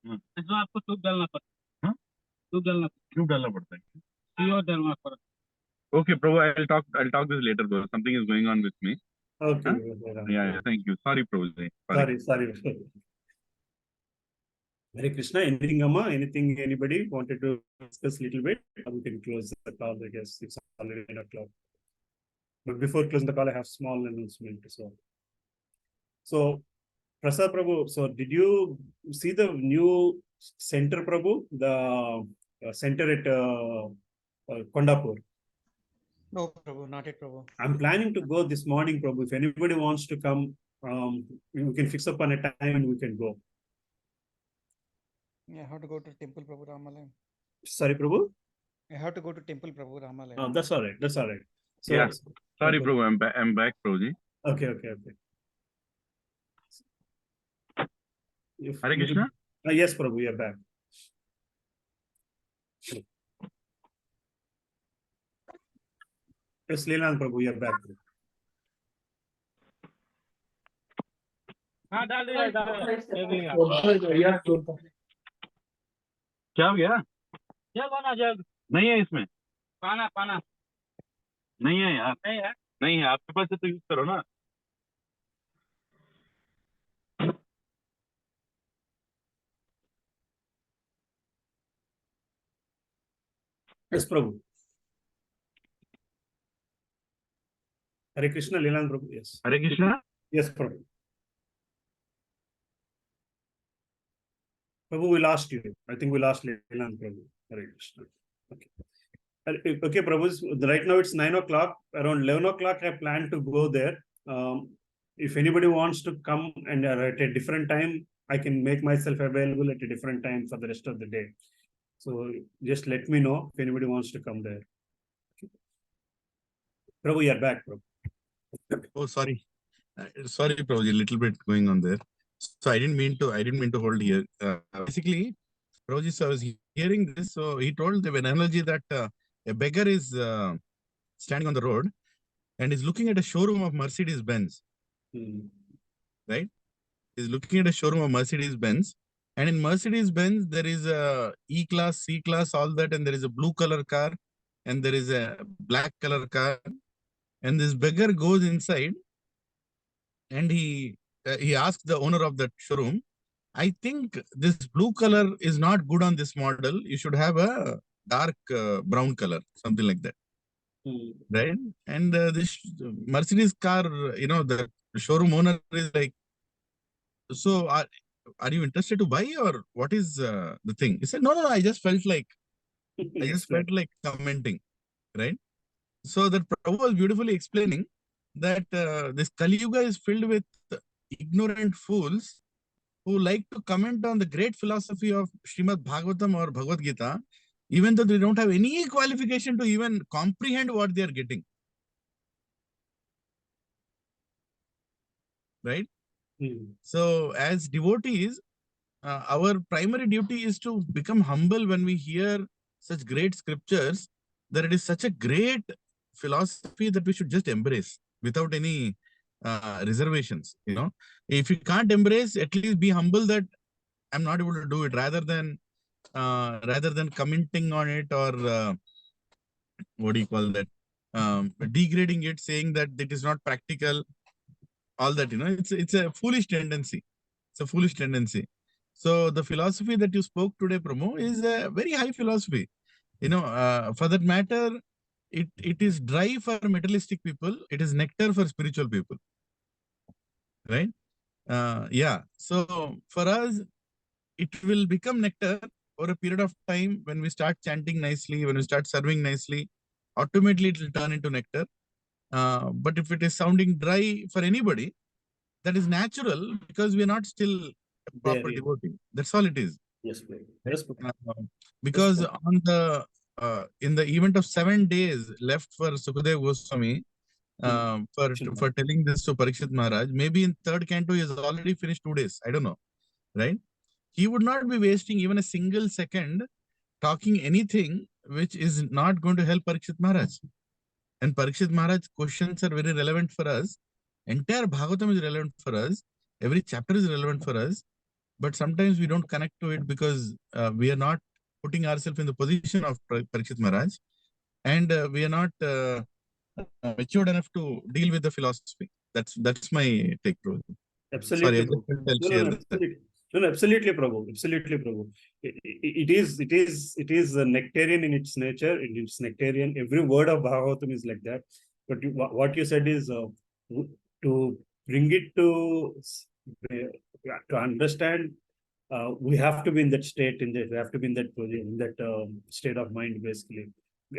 Huh? Okay, Prabhu, I'll talk this later though. Something is going on with me. Okay. Huh? Yeah, thank you. Sorry, Prabhuji. Sorry. Hare Krishna, anything, Amma? Anything anybody wanted to discuss a little bit? We can close the call, I guess. It's already 9 o'clock. But before closing the call, I have small announcement. So Prasad Prabhu, so did you see the new center, Prabhu? The center at Kondapur? No, Prabhu, not yet, Prabhu. I'm planning to go this morning, Prabhu. If anybody wants to come, we can fix up on a time and we can go. Yeah, I have to go to Temple Prabhu Ramalayam. Sorry, Prabhu? I have to go to Temple Prabhu Ramalayam. Oh, that's all right. So, yeah. Sorry, Prabhu. I'm back, Prabhuji. Okay. Hare Krishna? Yes, Prabhu, you're back. Yes, Lilananda Prabhu, you're back. क्या हो गया? जग नहीं है इसमें. पाना नहीं है यार. नहीं है आपके पास तो यूज करो ना. Yes, Prabhu. Hare Krishna, Lilananda Prabhu, yes. Hare Krishna? Yes, Prabhu. Prabhu, we lost you. I think we lost Lilananda Prabhu. Hare Krishna. Okay, Prabhu, right now it's 9 o'clock. Around 11 o'clock, I plan to go there. If anybody wants to come and at a different time, I can make myself available at a different time for the rest of the day. So just let me know if anybody wants to come there. Prabhu, you're back, Prabhu. Oh, sorry. Sorry, Prabhuji, a little bit going on there. So I didn't mean to hold here. Basically, Prabhuji, so I was hearing this. So he told the analogy that a beggar is standing on the road and is looking at a showroom of Mercedes-Benz. Right? He's looking at a showroom of Mercedes-Benz. And in Mercedes-Benz, there is a E-Class, C-Class, all that. And there is a blue color car. And there is a black color car. And this beggar goes inside and he asks the owner of that showroom, I think this blue color is not good on this model. You should have a dark brown color, something like that. Right? And this Mercedes car, the showroom owner is like, so are you interested to buy or what is the thing? He said, no, I just felt like commenting. Right? So that Prabhu was beautifully explaining that this Kali Yuga is filled with ignorant fools who like to comment on the great philosophy of Srimad Bhagavatam or Bhagavad Gita, even though they don't have any qualification to even comprehend what they are getting. Right? So as devotees, our primary duty is to become humble when we hear such great scriptures, that it is such a great philosophy that we should just embrace without any reservations. If you can't embrace, at least be humble that I'm not able to do it, rather than rather than commenting on it or what do you call that? Degrading it, saying that it is not practical. All that, it's a foolish tendency. It's a foolish tendency. So the philosophy that you spoke today, Promo, is a very high philosophy. For that matter, it is dry for materialistic people. It is nectar for spiritual people. Right? Yeah. So for us, it will become nectar over a period of time when we start chanting nicely, when we start serving nicely. Ultimately, it will turn into nectar. But if it is sounding dry for anybody, that is natural because we are not still a proper devotee. That's all it is. Yes, please. Yes, because on the in the event of 7 days left for Sukadev Goswami for telling this to Parikshit Maharaj, maybe in third canto he has already finished 2 days. I don't know, right? He would not be wasting even a single second talking anything which is not going to help Parikshit Maharaj. And Parikshit Maharaj's questions are very relevant for us. Entire Bhagavatam is relevant for us. Every chapter is relevant for us. But sometimes we don't connect to it because we are not putting ourselves in the position of Parikshit Maharaj. And we are not matured enough to deal with the philosophy. That's my take, bro. Absolutely. Sorry, Absolutely, Prabhu. Absolutely, Prabhu. It is a nectarian in its nature. It is nectarian. Every word of Bhagavatam is like that. But what you said is to bring it to understand. We have to be in that state. We have to be in that state of mind. Basically,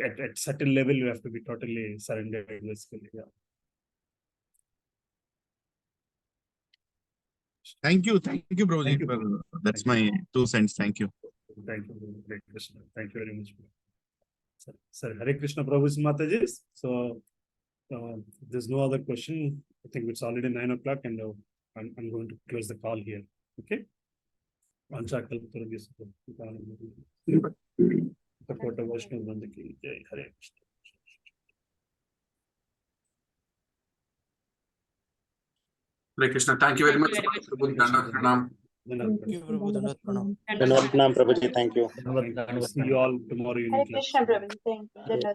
at certain level, you have to be totally surrendered. Basically, yeah. Thank you, Prabhuji. That's my 2 cents. Thank you. Thank you, Hare Krishna. Thank you very much. Sir, Hare Krishna, Prabhuji Mataji. So, there's no other question. I think it's already 9 o'clock, and I'm going to close the call here. Okay. Hare Krishna. Thank you very much. Thank you, Prabhu. Prabhuji. Thank you. See you all tomorrow evening. Hare Krishna, Prabhu. Thank you.